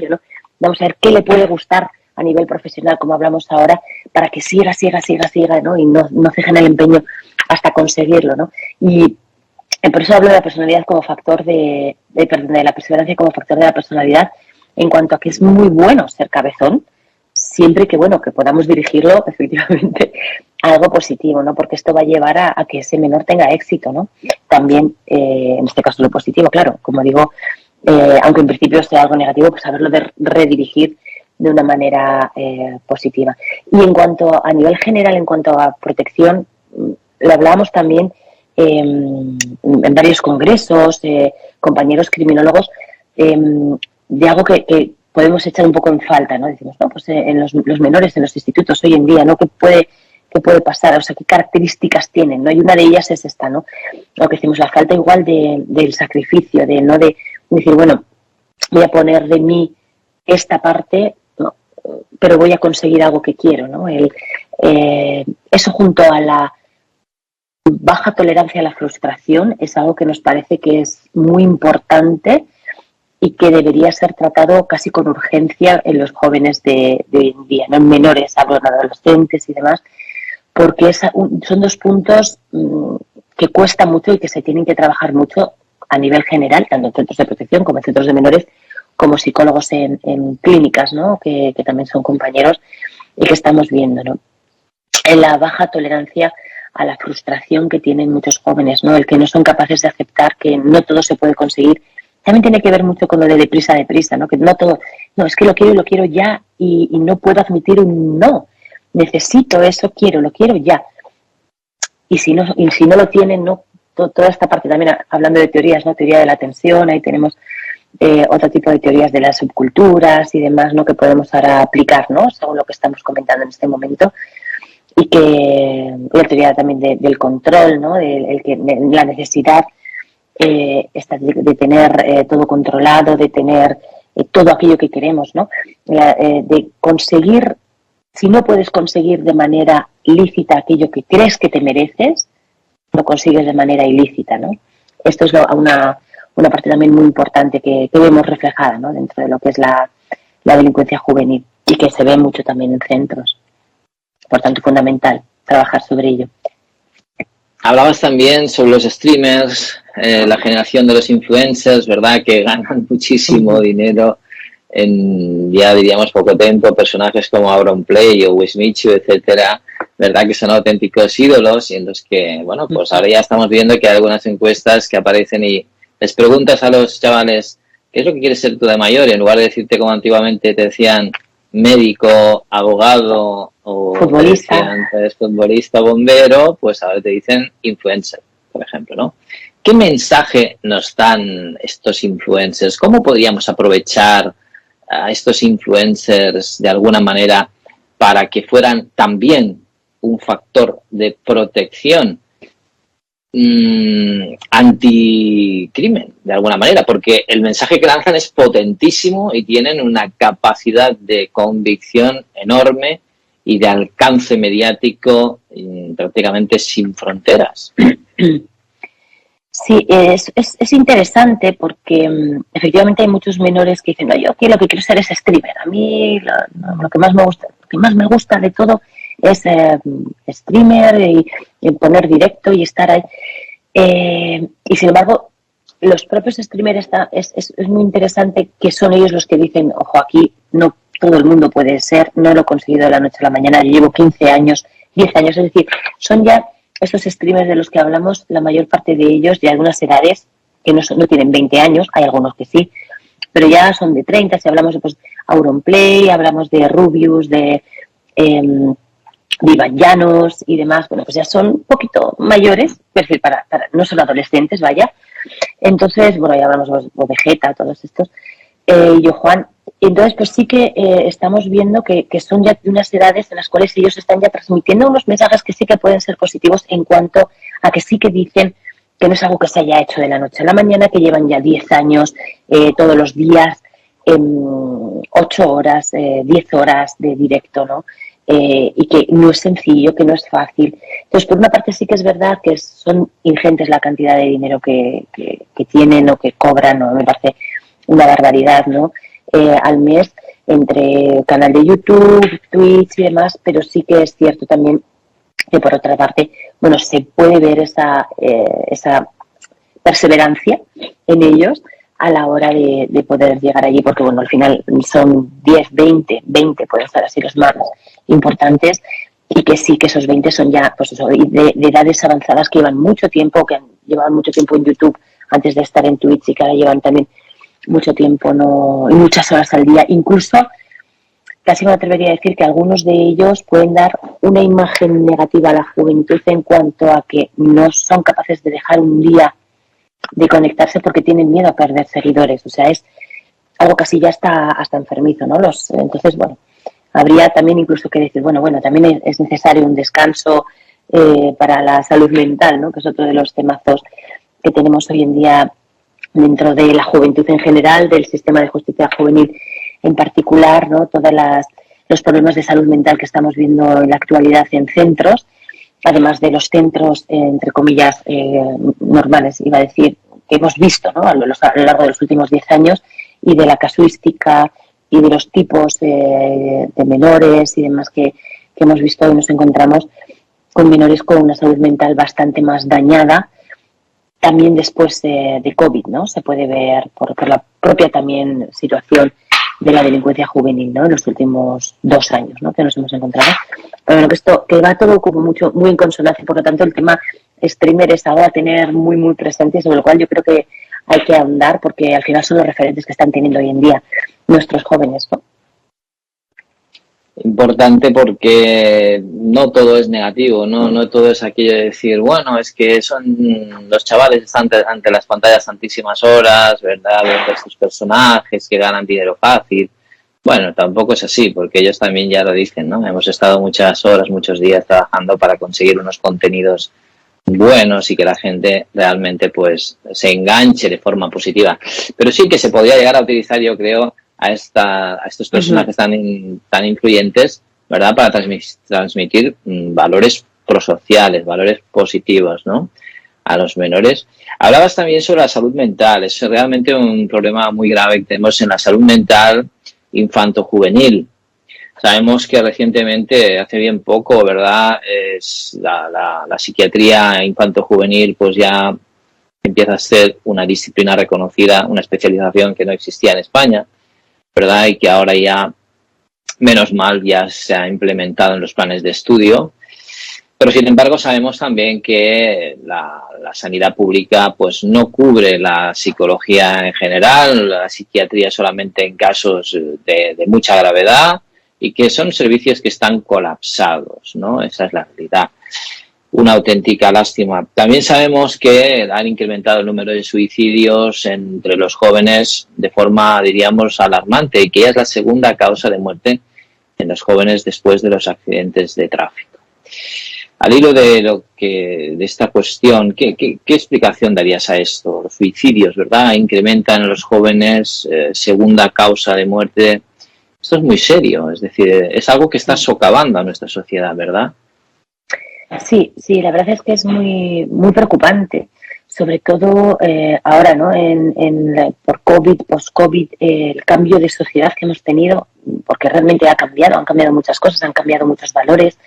¿no? Vamos a ver qué le puede gustar a nivel profesional, como hablamos ahora, para que siga, ¿no? Y no cejen el empeño hasta conseguirlo, ¿no? Y por eso hablo de la personalidad como factor de la perseverancia como factor de la personalidad, en cuanto a que es muy bueno ser cabezón, siempre que, bueno, que podamos dirigirlo efectivamente a algo positivo, ¿no? Porque esto va a llevar a que ese menor tenga éxito, ¿no? También, en este caso, lo positivo, claro, como digo, aunque en principio sea algo negativo, pues saberlo de redirigir de una manera positiva. Y en cuanto a nivel general, en cuanto a protección, lo hablábamos también en varios congresos, compañeros criminólogos, de algo que podemos echar un poco en falta, ¿no? Decimos, no, pues en los menores, en los institutos hoy en día, ¿no? ¿Qué puede pasar? O sea, ¿qué características tienen, ¿no? Y una de ellas es esta, ¿no? Lo que decimos, la falta igual del sacrificio, de decir, bueno, voy a poner de mí esta parte, ¿no? Pero voy a conseguir algo que quiero, ¿no? Eso junto a la baja tolerancia a la frustración es algo que nos parece que es muy importante y que debería ser tratado casi con urgencia en los jóvenes de hoy en día, no en menores, hablo de adolescentes y demás, porque son dos puntos que cuesta mucho y que se tienen que trabajar mucho a nivel general, tanto en centros de protección como en centros de menores, como psicólogos en clínicas, ¿no? Que también son compañeros y que estamos viendo, ¿no? En la baja tolerancia a la frustración que tienen muchos jóvenes, ¿no? El que no son capaces de aceptar que no todo se puede conseguir. También tiene que ver mucho con lo de deprisa, ¿no? Que no todo, no, es que lo quiero ya y no puedo admitir un no. Necesito eso, lo quiero ya. Y si no lo tienen, no, toda esta parte también, hablando de teorías, ¿no? Teoría de la atención, ahí tenemos otro tipo de teorías de las subculturas y demás, ¿no? Que podemos ahora aplicar, ¿no? Según lo que estamos comentando en este momento. Y que la teoría también del control, ¿no? La necesidad de tener todo controlado, de tener todo aquello que queremos, ¿no? De conseguir, si no puedes conseguir de manera lícita aquello que crees que te mereces, lo consigues de manera ilícita, ¿no? Esto es una parte también muy importante que vemos reflejada, ¿no? Dentro de lo que es la delincuencia juvenil y que se ve mucho también en centros. Por tanto, fundamental trabajar sobre ello. Hablabas también sobre los streamers, la generación de los influencers, ¿verdad? Que ganan muchísimo dinero en, ya diríamos, poco tiempo. Personajes como Auronplay o Wismichu, etcétera, ¿verdad? Que son auténticos ídolos y en los que, bueno, pues ahora ya estamos viendo que hay algunas encuestas que aparecen y les preguntas a los chavales ¿qué es lo que quieres ser tú de mayor? Y en lugar de decirte como antiguamente te decían médico, abogado o futbolista, bombero, pues ahora te dicen influencer, por ejemplo, ¿no? ¿Qué mensaje nos dan estos influencers? ¿Cómo podríamos aprovechar a estos influencers de alguna manera para que fueran también un factor de protección anticrimen, de alguna manera? Porque el mensaje que lanzan es potentísimo y tienen una capacidad de convicción enorme y de alcance mediático prácticamente sin fronteras. Sí, es interesante porque efectivamente hay muchos menores que dicen, no, yo aquí lo que quiero ser es streamer. A mí lo que más me gusta de todo es streamer y poner directo y estar ahí. Y sin embargo, los propios streamers es muy interesante que son ellos los que dicen, ojo, aquí no todo el mundo puede ser, no lo he conseguido de la noche a la mañana, yo llevo 15 años, 10 años, es decir, son ya estos streamers de los que hablamos, la mayor parte de ellos de algunas edades, que no tienen 20 años, hay algunos que sí, pero ya son de 30, si hablamos de pues, Auronplay, hablamos de Rubius, de Iván Llanos y demás, bueno, pues ya son un poquito mayores, perfil para no son adolescentes, vaya. Entonces, bueno, ya hablamos de Vegeta, todos estos, yo Juan. Entonces, pues sí que estamos viendo que son ya de unas edades en las cuales ellos están ya transmitiendo unos mensajes que sí que pueden ser positivos en cuanto a que sí que dicen que no es algo que se haya hecho de la noche a la mañana, que llevan ya 10 años, todos los días, 8 horas, 10 horas de directo, ¿no? Y que no es sencillo, que no es fácil. Entonces, por una parte sí que es verdad que son ingentes la cantidad de dinero que tienen o que cobran, ¿no? Me parece una barbaridad, ¿no? Al mes, entre canal de YouTube, Twitch y demás, pero sí que es cierto también que por otra parte, bueno, se puede ver esa perseverancia en ellos a la hora de poder llegar allí, porque bueno, al final son 10, 20 pueden ser así los más importantes, y que sí que esos 20 son ya pues eso, de edades avanzadas que llevan mucho tiempo, que han llevado mucho tiempo en YouTube antes de estar en Twitch y que ahora llevan también mucho tiempo, no, y muchas horas al día, incluso casi me atrevería a decir que algunos de ellos pueden dar una imagen negativa a la juventud en cuanto a que no son capaces de dejar un día de conectarse porque tienen miedo a perder seguidores. O sea, es algo casi ya está hasta enfermizo, ¿no? Entonces, bueno, habría también incluso que decir, bueno, también es necesario un descanso para la salud mental, ¿no? Que es otro de los temazos que tenemos hoy en día dentro de la juventud en general, del sistema de justicia juvenil en particular, ¿no? Todos los problemas de salud mental que estamos viendo en la actualidad en centros, además de los centros, entre comillas, normales, iba a decir, que hemos visto, ¿no? a lo largo de los últimos 10 años, y de la casuística y de los tipos de menores y demás que hemos visto, y nos encontramos con menores con una salud mental bastante más dañada, también después de COVID, ¿no? Se puede ver por la propia también situación de la delincuencia juvenil, ¿no? En los últimos 2 años, ¿no? Que nos hemos encontrado. Pero bueno, que va todo como muy en consonancia, por lo tanto el tema streamer es ahora tener muy, muy presente, sobre lo cual yo creo que hay que ahondar porque al final son los referentes que están teniendo hoy en día nuestros jóvenes, ¿no? Importante porque no todo es negativo, no todo es aquello de decir, bueno, es que son los chavales están ante las pantallas tantísimas horas, ¿verdad? Viendo estos personajes que ganan dinero fácil. Bueno, tampoco es así, porque ellos también ya lo dicen, ¿no? Hemos estado muchas horas, muchos días trabajando para conseguir unos contenidos buenos y que la gente realmente pues se enganche de forma positiva. Pero sí que se podría llegar a utilizar, yo creo, a estos personajes tan influyentes, ¿verdad? Para transmitir valores prosociales, valores positivos, ¿no? A los menores. Hablabas también sobre la salud mental. Es realmente un problema muy grave que tenemos en la salud mental infanto-juvenil. Sabemos que recientemente, hace bien poco, ¿verdad?, es la psiquiatría infanto-juvenil pues ya empieza a ser una disciplina reconocida, una especialización que no existía en España, ¿verdad?, y que ahora ya, menos mal, ya se ha implementado en los planes de estudio. Pero, sin embargo, sabemos también que la sanidad pública pues no cubre la psicología en general, la psiquiatría solamente en casos de mucha gravedad, y que son servicios que están colapsados, ¿no? Esa es la realidad. Una auténtica lástima. También sabemos que han incrementado el número de suicidios entre los jóvenes de forma, diríamos, alarmante, y que ya es la segunda causa de muerte en los jóvenes después de los accidentes de tráfico. Al hilo de esta cuestión, ¿qué explicación darías a esto? Los suicidios, ¿verdad?, incrementan en los jóvenes, segunda causa de muerte. Esto es muy serio, es decir, es algo que está socavando a nuestra sociedad, ¿verdad? Sí, la verdad es que es muy, muy preocupante, sobre todo ahora, ¿no? Por COVID, post-COVID, el cambio de sociedad que hemos tenido, porque realmente han cambiado muchas cosas, han cambiado muchos valores,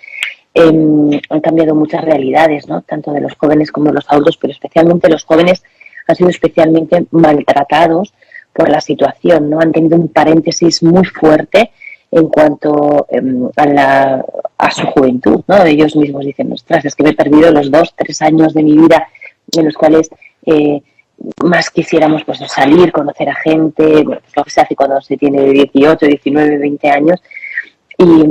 han cambiado muchas realidades, ¿no? Tanto de los jóvenes como de los adultos, pero especialmente los jóvenes han sido especialmente maltratados por la situación, ¿no? Han tenido un paréntesis muy fuerte en cuanto a su juventud, ¿no? Ellos mismos dicen, ostras, es que me he perdido los 2-3 años de mi vida en los cuales más quisiéramos pues salir, conocer a gente, bueno, pues lo que se hace cuando se tiene 18, 19, 20 años, y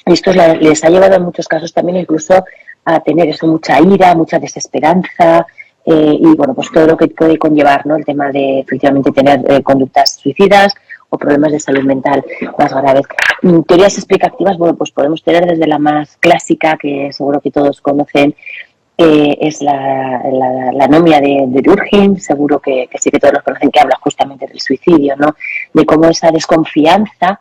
esto les ha llevado en muchos casos también incluso a tener eso, mucha ira, mucha desesperanza, y bueno, pues todo lo que puede conllevar, ¿no? El tema de efectivamente tener conductas suicidas o problemas de salud mental más graves. Teorías explicativas, bueno, pues podemos tener desde la más clásica, que seguro que todos conocen, es la anomia de Durkheim, seguro que sí que todos los conocen, que habla justamente del suicidio, ¿no? De cómo esa desconfianza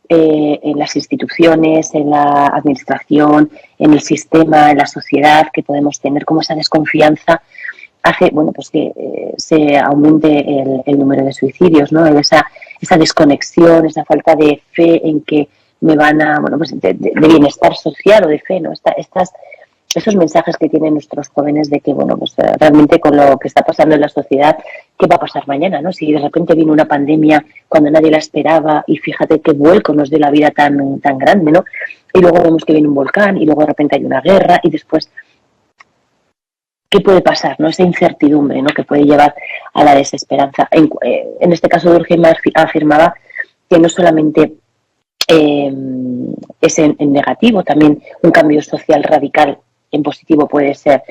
en las instituciones, en la administración, en el sistema, en la sociedad que podemos tener, cómo esa desconfianza hace, bueno, pues que se aumente el número de suicidios, ¿no? Esa desconexión, esa falta de fe en que me van a, bueno, pues de bienestar social o de fe, ¿no? Esos mensajes que tienen nuestros jóvenes de que, bueno, pues realmente con lo que está pasando en la sociedad, ¿qué va a pasar mañana, no? Si de repente viene una pandemia cuando nadie la esperaba y fíjate qué vuelco nos dio la vida tan grande, ¿no? Y luego vemos que viene un volcán y luego de repente hay una guerra y después, ¿qué puede pasar, no? Esa incertidumbre, ¿no? Que puede llevar a la desesperanza. En este caso, Durkheim afirmaba que no solamente es en negativo, también un cambio social radical en positivo puede ser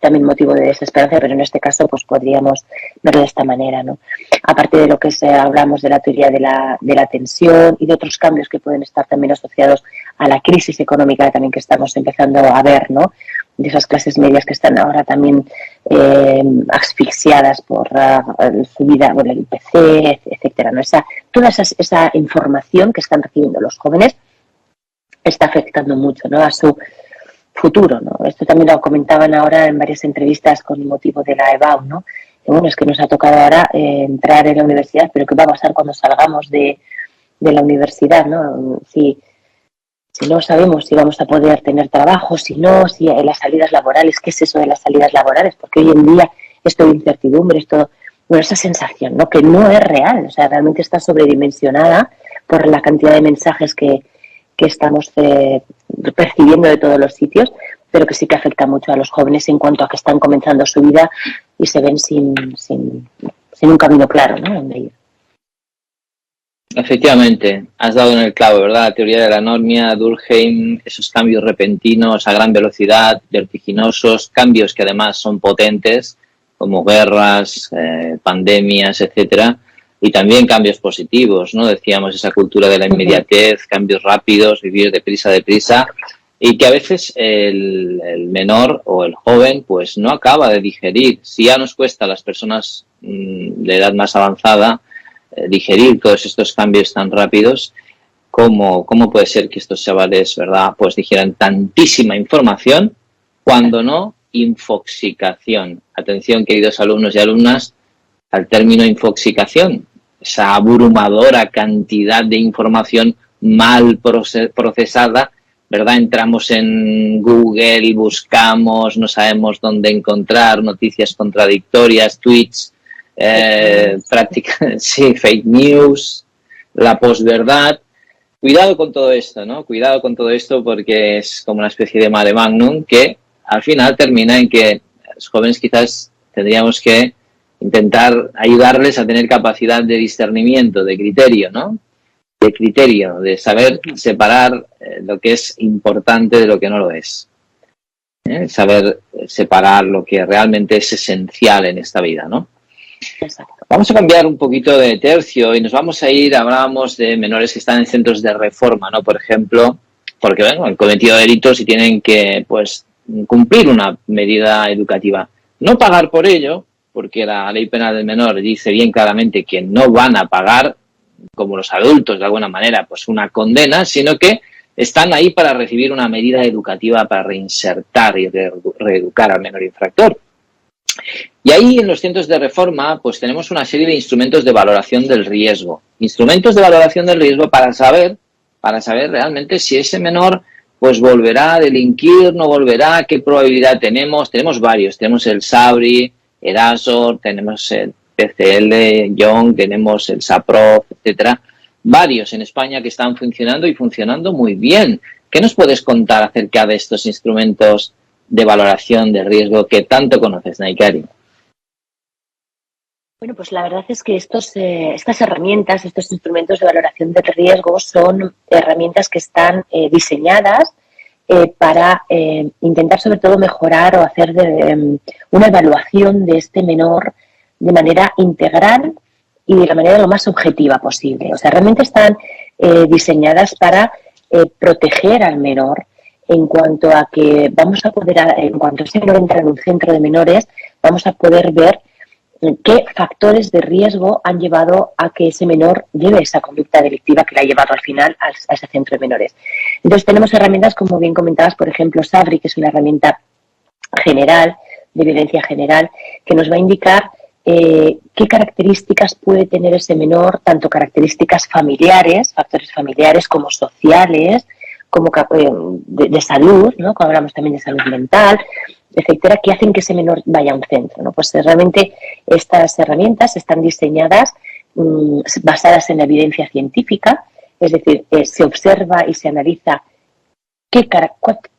también motivo de desesperanza, pero en este caso pues podríamos verlo de esta manera, ¿no? Aparte de lo que hablamos de la teoría de la tensión y de otros cambios que pueden estar también asociados a la crisis económica también que estamos empezando a ver, ¿no? De esas clases medias que están ahora también asfixiadas por subida, bueno, el IPC, etcétera, ¿no? Toda esa información que están recibiendo los jóvenes está afectando mucho, ¿no? A su futuro, ¿no? Esto también lo comentaban ahora en varias entrevistas con motivo de la EBAU, ¿no? Que bueno, es que nos ha tocado ahora entrar en la universidad, pero ¿qué va a pasar cuando salgamos de la universidad, ¿no? Si no sabemos si vamos a poder tener trabajo, si en las salidas laborales, ¿qué es eso de las salidas laborales? Porque hoy en día es todo incertidumbre, es todo, bueno, esa sensación, ¿no? Que no es real, o sea, realmente está sobredimensionada por la cantidad de mensajes que estamos percibiendo de todos los sitios, pero que sí que afecta mucho a los jóvenes en cuanto a que están comenzando su vida y se ven sin un camino claro, ¿no? Donde ir. Efectivamente, has dado en el clavo, ¿verdad? La teoría de la anomia, Durkheim, esos cambios repentinos a gran velocidad, vertiginosos, cambios que además son potentes, como guerras, pandemias, etcétera, y también cambios positivos, ¿no? Decíamos esa cultura de la inmediatez, cambios rápidos, vivir deprisa, y que a veces el menor o el joven pues no acaba de digerir. Si ya nos cuesta a las personas de edad más avanzada digerir todos estos cambios tan rápidos, ¿cómo puede ser que estos chavales, verdad, pues digieran tantísima información cuando no infoxicación? Atención, queridos alumnos y alumnas, al término infoxicación. Esa abrumadora cantidad de información mal procesada, ¿verdad? Entramos en Google, buscamos, no sabemos dónde encontrar noticias contradictorias, tweets, sí, fake news, la posverdad. Cuidado con todo esto, ¿no? Cuidado con todo esto porque es como una especie de mare magnum que al final termina en que los jóvenes quizás tendríamos que intentar ayudarles a tener capacidad de discernimiento, de criterio, ¿no? De criterio, de saber separar lo que es importante de lo que no lo es. Saber separar lo que realmente es esencial en esta vida, ¿no? Exacto. Vamos a cambiar un poquito de tercio y nos vamos a ir, hablábamos de menores que están en centros de reforma, ¿no? Por ejemplo, porque bueno, han cometido delitos y tienen que, pues, cumplir una medida educativa. No pagar por ello, porque la ley penal del menor dice bien claramente que no van a pagar, como los adultos, de alguna manera, pues una condena, sino que están ahí para recibir una medida educativa para reinsertar y reeducar al menor infractor. Y ahí en los centros de reforma pues tenemos una serie de instrumentos de valoración del riesgo. Instrumentos de valoración del riesgo para saber realmente si ese menor pues volverá a delinquir, no volverá, qué probabilidad tenemos. Tenemos varios, tenemos el SABRI, ERASOR, tenemos el PCL, Young, tenemos el SAPROF, etcétera. Varios en España que están funcionando y funcionando muy bien. ¿Qué nos puedes contar acerca de estos instrumentos de valoración de riesgo que tanto conoces, Naikari? Bueno, pues la verdad es que estas herramientas, estos instrumentos de valoración de riesgo son herramientas que están diseñadas para intentar sobre todo mejorar o hacer una evaluación de este menor de manera integral y de la manera lo más objetiva posible. O sea, realmente están diseñadas para proteger al menor en cuanto a que vamos a poder, en cuanto ese menor entra en un centro de menores, vamos a poder ver qué factores de riesgo han llevado a que ese menor lleve esa conducta delictiva que la ha llevado al final a ese centro de menores. Entonces tenemos herramientas, como bien comentabas, por ejemplo, SABRI, que es una herramienta general, de violencia general, que nos va a indicar qué características puede tener ese menor, tanto características familiares, factores familiares como sociales, como de salud, ¿no? Cuando hablamos también de salud mental, etcétera, que hacen que ese menor vaya a un centro, ¿no? Pues realmente estas herramientas están diseñadas basadas en la evidencia científica, es decir, se observa y se analiza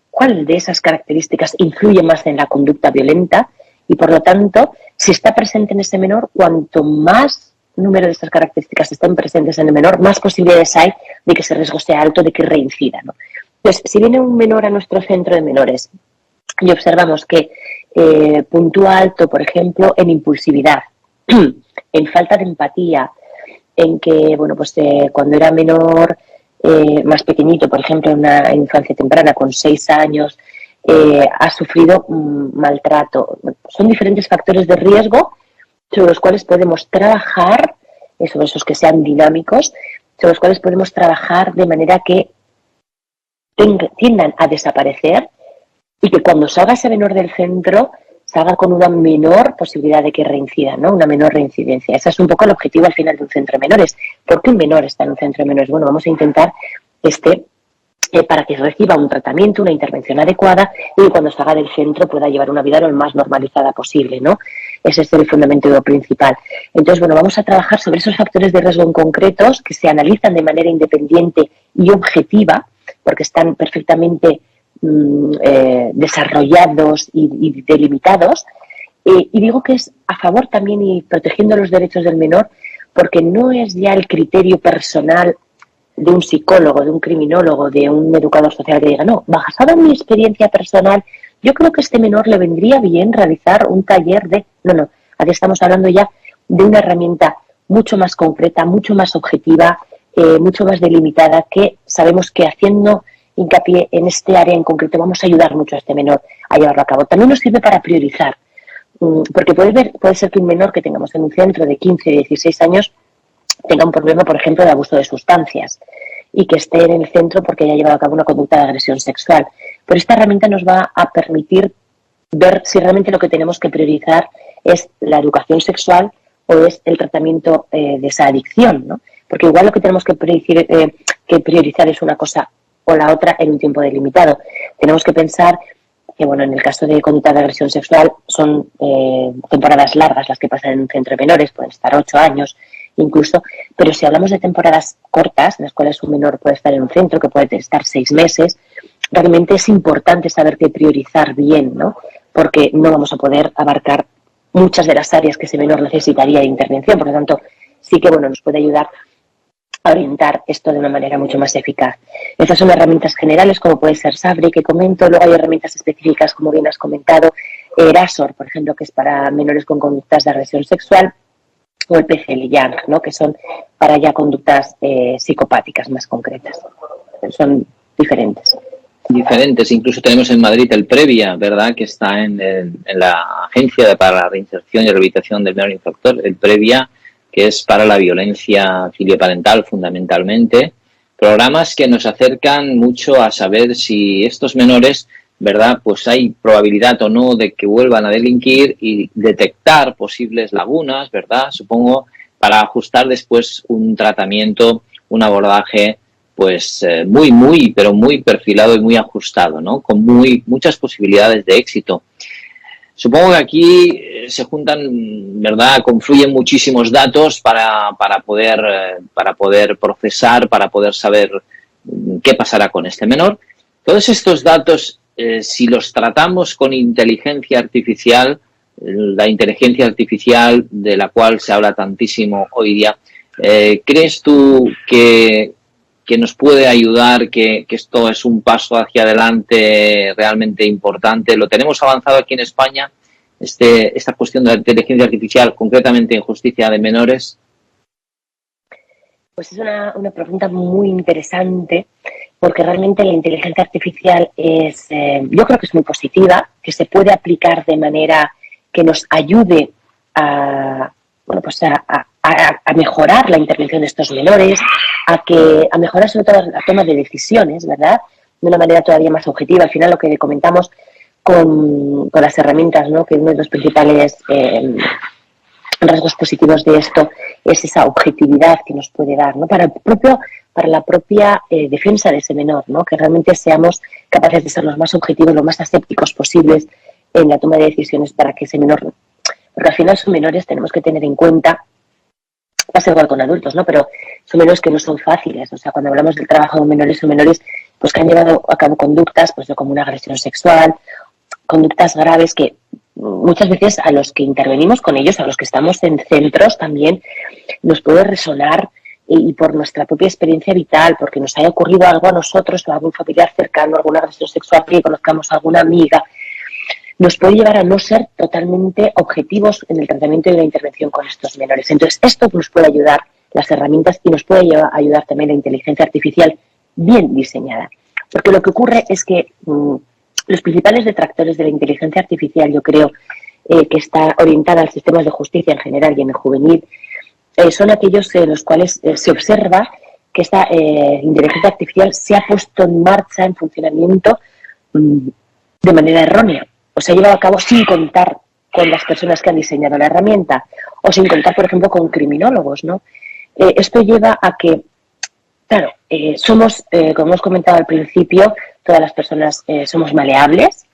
cuál de esas características influye más en la conducta violenta y, por lo tanto, si está presente en ese menor, cuanto más número de estas características estén presentes en el menor, más posibilidades hay de que ese riesgo sea alto, de que reincida, ¿no? Entonces, si viene un menor a nuestro centro de menores y observamos que puntúa alto, por ejemplo, en impulsividad, en falta de empatía, en que, bueno, pues cuando era menor, más pequeñito, por ejemplo, en una infancia temprana, con 6 años, ha sufrido maltrato. Son diferentes factores de riesgo sobre los cuales podemos trabajar, sobre esos que sean dinámicos, sobre los cuales podemos trabajar de manera que tiendan a desaparecer y que cuando salga ese menor del centro salga con una menor posibilidad de que reincida, ¿no? Una menor reincidencia. Ese es un poco el objetivo al final de un centro de menores. ¿Por qué un menor está en un centro de menores? Bueno, vamos a intentar para que reciba un tratamiento, una intervención adecuada y cuando salga del centro pueda llevar una vida lo más normalizada posible, ¿no? Ese es el fundamento principal. Entonces, bueno, vamos a trabajar sobre esos factores de riesgo en concretos que se analizan de manera independiente y objetiva, porque están perfectamente desarrollados y delimitados. Y digo que es a favor también y protegiendo los derechos del menor, porque no es ya el criterio personal de un psicólogo, de un criminólogo, de un educador social que diga, no, basado en mi experiencia personal, yo creo que a este menor le vendría bien realizar un taller de... No, aquí estamos hablando ya de una herramienta mucho más concreta, mucho más objetiva, mucho más delimitada, que sabemos que haciendo hincapié en este área en concreto vamos a ayudar mucho a este menor a llevarlo a cabo. También nos sirve para priorizar, porque puede ser que un menor que tengamos en un centro de 15 o 16 años tenga un problema, por ejemplo, de abuso de sustancias y que esté en el centro porque haya llevado a cabo una conducta de agresión sexual. Pero esta herramienta nos va a permitir ver si realmente lo que tenemos que priorizar es la educación sexual o es el tratamiento de esa adicción, ¿no? Porque igual lo que tenemos que priorizar es una cosa o la otra en un tiempo delimitado. Tenemos que pensar que, bueno, en el caso de conducta de agresión sexual son temporadas largas las que pasan en un centro de menores, pueden estar 8 años incluso, pero si hablamos de temporadas cortas, en las cuales un menor puede estar en un centro, que puede estar 6 meses, realmente es importante saber qué priorizar bien, ¿no? Porque no vamos a poder abarcar muchas de las áreas que ese menor necesitaría de intervención, por lo tanto, sí que, bueno, nos puede ayudar a orientar esto de una manera mucho más eficaz. Estas son herramientas generales, como puede ser Sabri, que comento. Luego hay herramientas específicas, como bien has comentado, Erasor, por ejemplo, que es para menores con conductas de agresión sexual, o el PCL-YANG, ¿no? Que son para ya conductas psicopáticas más concretas. Son diferentes. Diferentes, incluso tenemos en Madrid el Previa, ¿verdad?, que está en la Agencia para la Reinserción y Rehabilitación del Menor Infractor, el Previa, que es para la violencia filioparental fundamentalmente, programas que nos acercan mucho a saber si estos menores, ¿verdad?, pues hay probabilidad o no de que vuelvan a delinquir y detectar posibles lagunas, ¿verdad?, supongo, para ajustar después un tratamiento, un abordaje pues pero muy perfilado y muy ajustado, ¿no?, con muchas posibilidades de éxito. Supongo que aquí se juntan, ¿verdad?, confluyen muchísimos datos para poder procesar, para poder saber qué pasará con este menor. Todos estos datos, si los tratamos con inteligencia artificial, la inteligencia artificial de la cual se habla tantísimo hoy día, ¿crees tú que nos puede ayudar, que esto es un paso hacia adelante realmente importante? ¿Lo tenemos avanzado aquí en España, esta cuestión de la inteligencia artificial, concretamente en justicia de menores? Pues es una pregunta muy interesante, porque realmente la inteligencia artificial es, yo creo que es muy positiva, que se puede aplicar de manera que nos ayude a mejorar la intervención de estos menores, a mejorar sobre todo la toma de decisiones, ¿verdad?, de una manera todavía más objetiva. Al final, lo que comentamos con las herramientas, ¿no?, que uno de los principales rasgos positivos de esto es esa objetividad que nos puede dar, ¿no?, para la propia defensa de ese menor, ¿no?, que realmente seamos capaces de ser los más objetivos, los más asépticos posibles en la toma de decisiones para que ese menor, porque al final son menores, tenemos que tener en cuenta, pasa igual con adultos, ¿no?, pero son menores que no son fáciles. O sea, cuando hablamos del trabajo de menores, son menores pues que han llevado a cabo conductas, pues como una agresión sexual, conductas graves que muchas veces a los que intervenimos con ellos, a los que estamos en centros también, nos puede resonar, y por nuestra propia experiencia vital, porque nos haya ocurrido algo a nosotros o a algún familiar cercano, alguna agresión sexual, que conozcamos a alguna amiga, nos puede llevar a no ser totalmente objetivos en el tratamiento y la intervención con estos menores. Entonces, esto nos puede ayudar, las herramientas, y nos puede ayudar también la inteligencia artificial bien diseñada. Porque lo que ocurre es que los principales detractores de la inteligencia artificial, yo creo, que está orientada al sistema de justicia en general y en el juvenil, son aquellos en los cuales se observa que esta inteligencia artificial se ha puesto en marcha, en funcionamiento, de manera errónea. O se ha llevado a cabo sin contar con las personas que han diseñado la herramienta, o sin contar, por ejemplo, con criminólogos, ¿no? Esto lleva a que, claro, somos, como hemos comentado al principio, todas las personas somos maleables,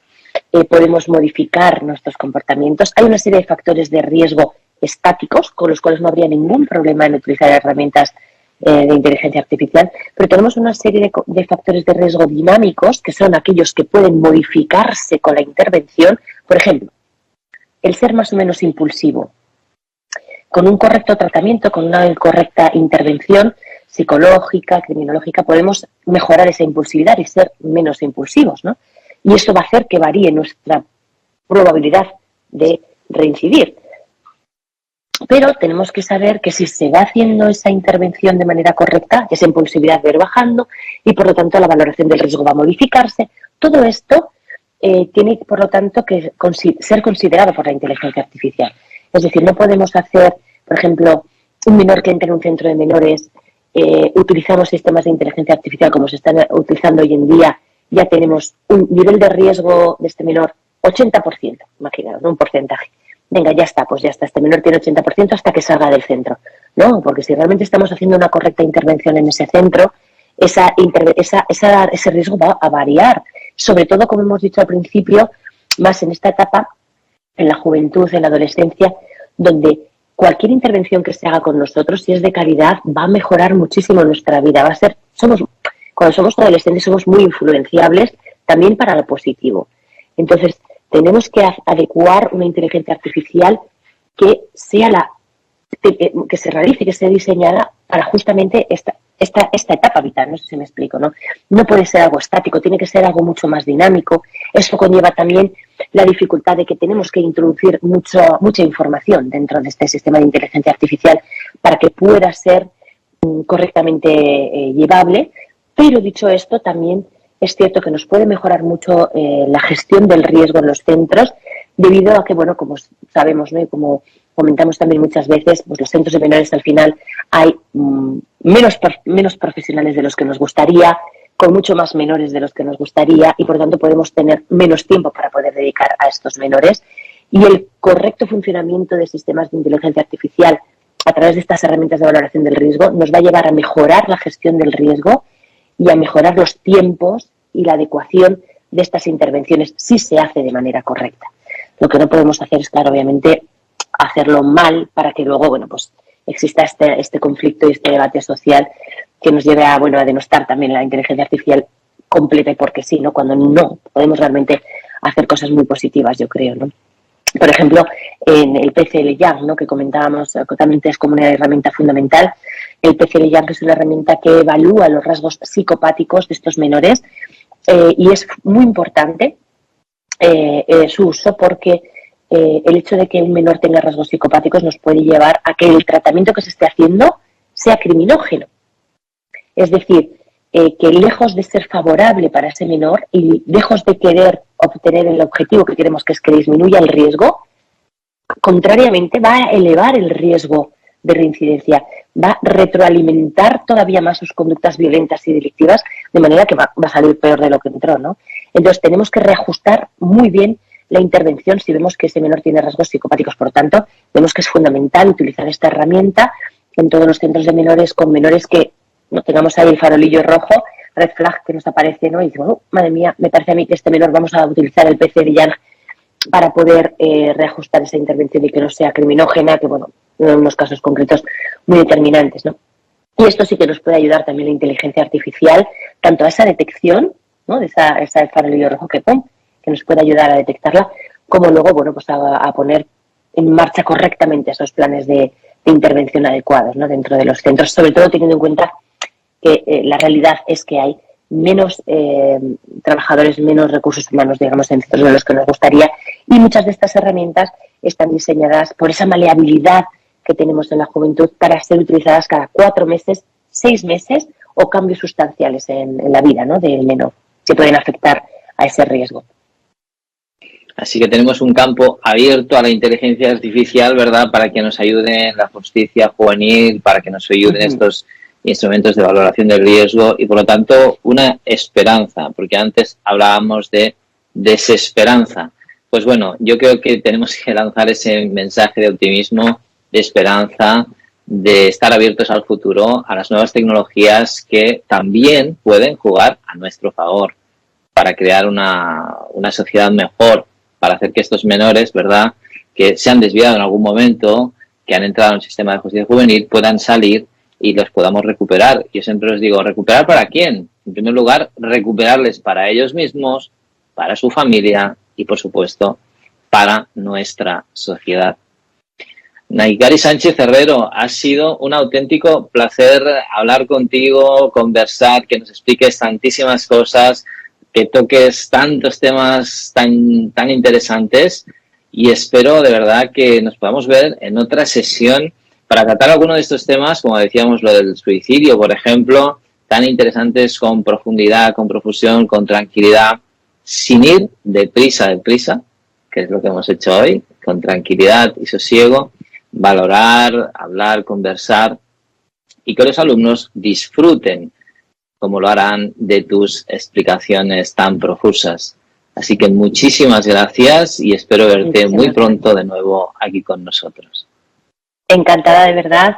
podemos modificar nuestros comportamientos. Hay una serie de factores de riesgo estáticos con los cuales no habría ningún problema en utilizar herramientas de inteligencia artificial, pero tenemos una serie de factores de riesgo dinámicos, que son aquellos que pueden modificarse con la intervención. Por ejemplo, el ser más o menos impulsivo. Con un correcto tratamiento, con una correcta intervención psicológica, criminológica, podemos mejorar esa impulsividad y ser menos impulsivos, ¿no? Y eso va a hacer que varíe nuestra probabilidad de reincidir. Pero tenemos que saber que si se va haciendo esa intervención de manera correcta, esa impulsividad va a ir bajando y, por lo tanto, la valoración del riesgo va a modificarse. Todo esto tiene, por lo tanto, que ser considerado por la inteligencia artificial. Es decir, no podemos hacer, por ejemplo, un menor que entre en un centro de menores, utilizamos sistemas de inteligencia artificial como se están utilizando hoy en día, ya tenemos un nivel de riesgo de este menor 80%, imaginaos, ¿no?, un porcentaje. Venga, ya está, este menor tiene 80% hasta que salga del centro. ¿no? Porque si realmente estamos haciendo una correcta intervención en ese centro, ese riesgo va a variar. Sobre todo, como hemos dicho al principio, más en esta etapa, en la juventud, en la adolescencia, donde cualquier intervención que se haga con nosotros, si es de calidad, va a mejorar muchísimo nuestra vida. Cuando somos adolescentes somos muy influenciables también para lo positivo. Entonces, tenemos que adecuar una inteligencia artificial que se realice, que sea diseñada para justamente esta etapa vital, no sé si me explico, ¿no? No puede ser algo estático, tiene que ser algo mucho más dinámico. Eso conlleva también la dificultad de que tenemos que introducir mucha información dentro de este sistema de inteligencia artificial para que pueda ser correctamente llevable. Pero dicho esto, también es cierto que nos puede mejorar mucho la gestión del riesgo en los centros, debido a que, bueno, como sabemos, ¿no? Y como comentamos también muchas veces, pues los centros de menores al final hay menos profesionales de los que nos gustaría, con mucho más menores de los que nos gustaría, y por lo tanto podemos tener menos tiempo para poder dedicar a estos menores. Y el correcto funcionamiento de sistemas de inteligencia artificial a través de estas herramientas de valoración del riesgo nos va a llevar a mejorar la gestión del riesgo y a mejorar los tiempos y la adecuación de estas intervenciones si se hace de manera correcta. Lo que no podemos hacer es, claro, obviamente, hacerlo mal para que luego, bueno, pues exista este conflicto y este debate social que nos lleve a denostar también la inteligencia artificial completa y porque sí, ¿no? Cuando no podemos realmente hacer cosas muy positivas, yo creo, ¿no? Por ejemplo, en el PCL-Young, ¿no? Que comentábamos, también es como una herramienta fundamental. El PCL-Young es una herramienta que evalúa los rasgos psicopáticos de estos menores y es muy importante su uso porque el hecho de que un menor tenga rasgos psicopáticos nos puede llevar a que el tratamiento que se esté haciendo sea criminógeno. Es decir, que lejos de ser favorable para ese menor y lejos de querer obtener el objetivo que queremos, que es que disminuya el riesgo, contrariamente va a elevar el riesgo de reincidencia, va a retroalimentar todavía más sus conductas violentas y delictivas, de manera que va a salir peor de lo que entró, ¿no? Entonces tenemos que reajustar muy bien la intervención si vemos que ese menor tiene rasgos psicopáticos. Por lo tanto, vemos que es fundamental utilizar esta herramienta en todos los centros de menores, con menores que no tengamos ahí el farolillo rojo, red flag que nos aparece, ¿no? Y decimos, oh, madre mía, me parece a mí que este menor vamos a utilizar el PCL-Young para poder reajustar esa intervención y que no sea criminógena, que, bueno, en unos casos concretos muy determinantes, ¿no? Y esto sí que nos puede ayudar también la inteligencia artificial, tanto a esa detección, ¿no? De esa farolillo rojo que nos puede ayudar a detectarla, como luego, bueno, pues a poner en marcha correctamente esos planes de intervención adecuados, ¿no? Dentro de los centros, sobre todo teniendo en cuenta que la realidad es que hay menos trabajadores, menos recursos humanos, digamos, en centros de los que nos gustaría, y muchas de estas herramientas están diseñadas por esa maleabilidad que tenemos en la juventud para ser utilizadas cada 4 meses, 6 meses o cambios sustanciales en la vida, ¿no? Del menor, que pueden afectar a ese riesgo. Así que tenemos un campo abierto a la inteligencia artificial, ¿verdad?, para que nos ayude en la justicia juvenil, para que nos ayuden estos instrumentos de valoración del riesgo y, por lo tanto, una esperanza, porque antes hablábamos de desesperanza. Pues bueno, yo creo que tenemos que lanzar ese mensaje de optimismo, de esperanza, de estar abiertos al futuro, a las nuevas tecnologías que también pueden jugar a nuestro favor para crear una sociedad mejor, para hacer que estos menores, ¿verdad?, que se han desviado en algún momento, que han entrado en el sistema de justicia juvenil, puedan salir y los podamos recuperar. Yo siempre os digo, ¿recuperar para quién? En primer lugar, recuperarles para ellos mismos, para su familia y, por supuesto, para nuestra sociedad. Naikari Sánchez Herrero, ha sido un auténtico placer hablar contigo, conversar, que nos expliques tantísimas cosas, que toques tantos temas tan interesantes, y espero de verdad que nos podamos ver en otra sesión para tratar alguno de estos temas, como decíamos, lo del suicidio, por ejemplo, tan interesantes, con profundidad, con profusión, con tranquilidad, sin ir deprisa, que es lo que hemos hecho hoy, con tranquilidad y sosiego, valorar, hablar, conversar, y que los alumnos disfruten, como lo harán, de tus explicaciones tan profusas. Así que muchísimas gracias y espero verte muy pronto de nuevo aquí con nosotros. encantada de verdad,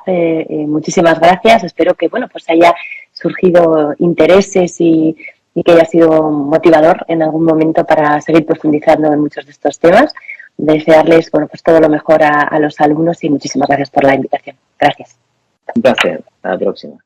muchísimas gracias. Espero que, bueno, pues haya surgido intereses y que haya sido motivador en algún momento para seguir profundizando en muchos de estos temas. Desearles, bueno, pues todo lo mejor a los alumnos y muchísimas gracias por la invitación. Gracias. Un placer. Hasta la próxima.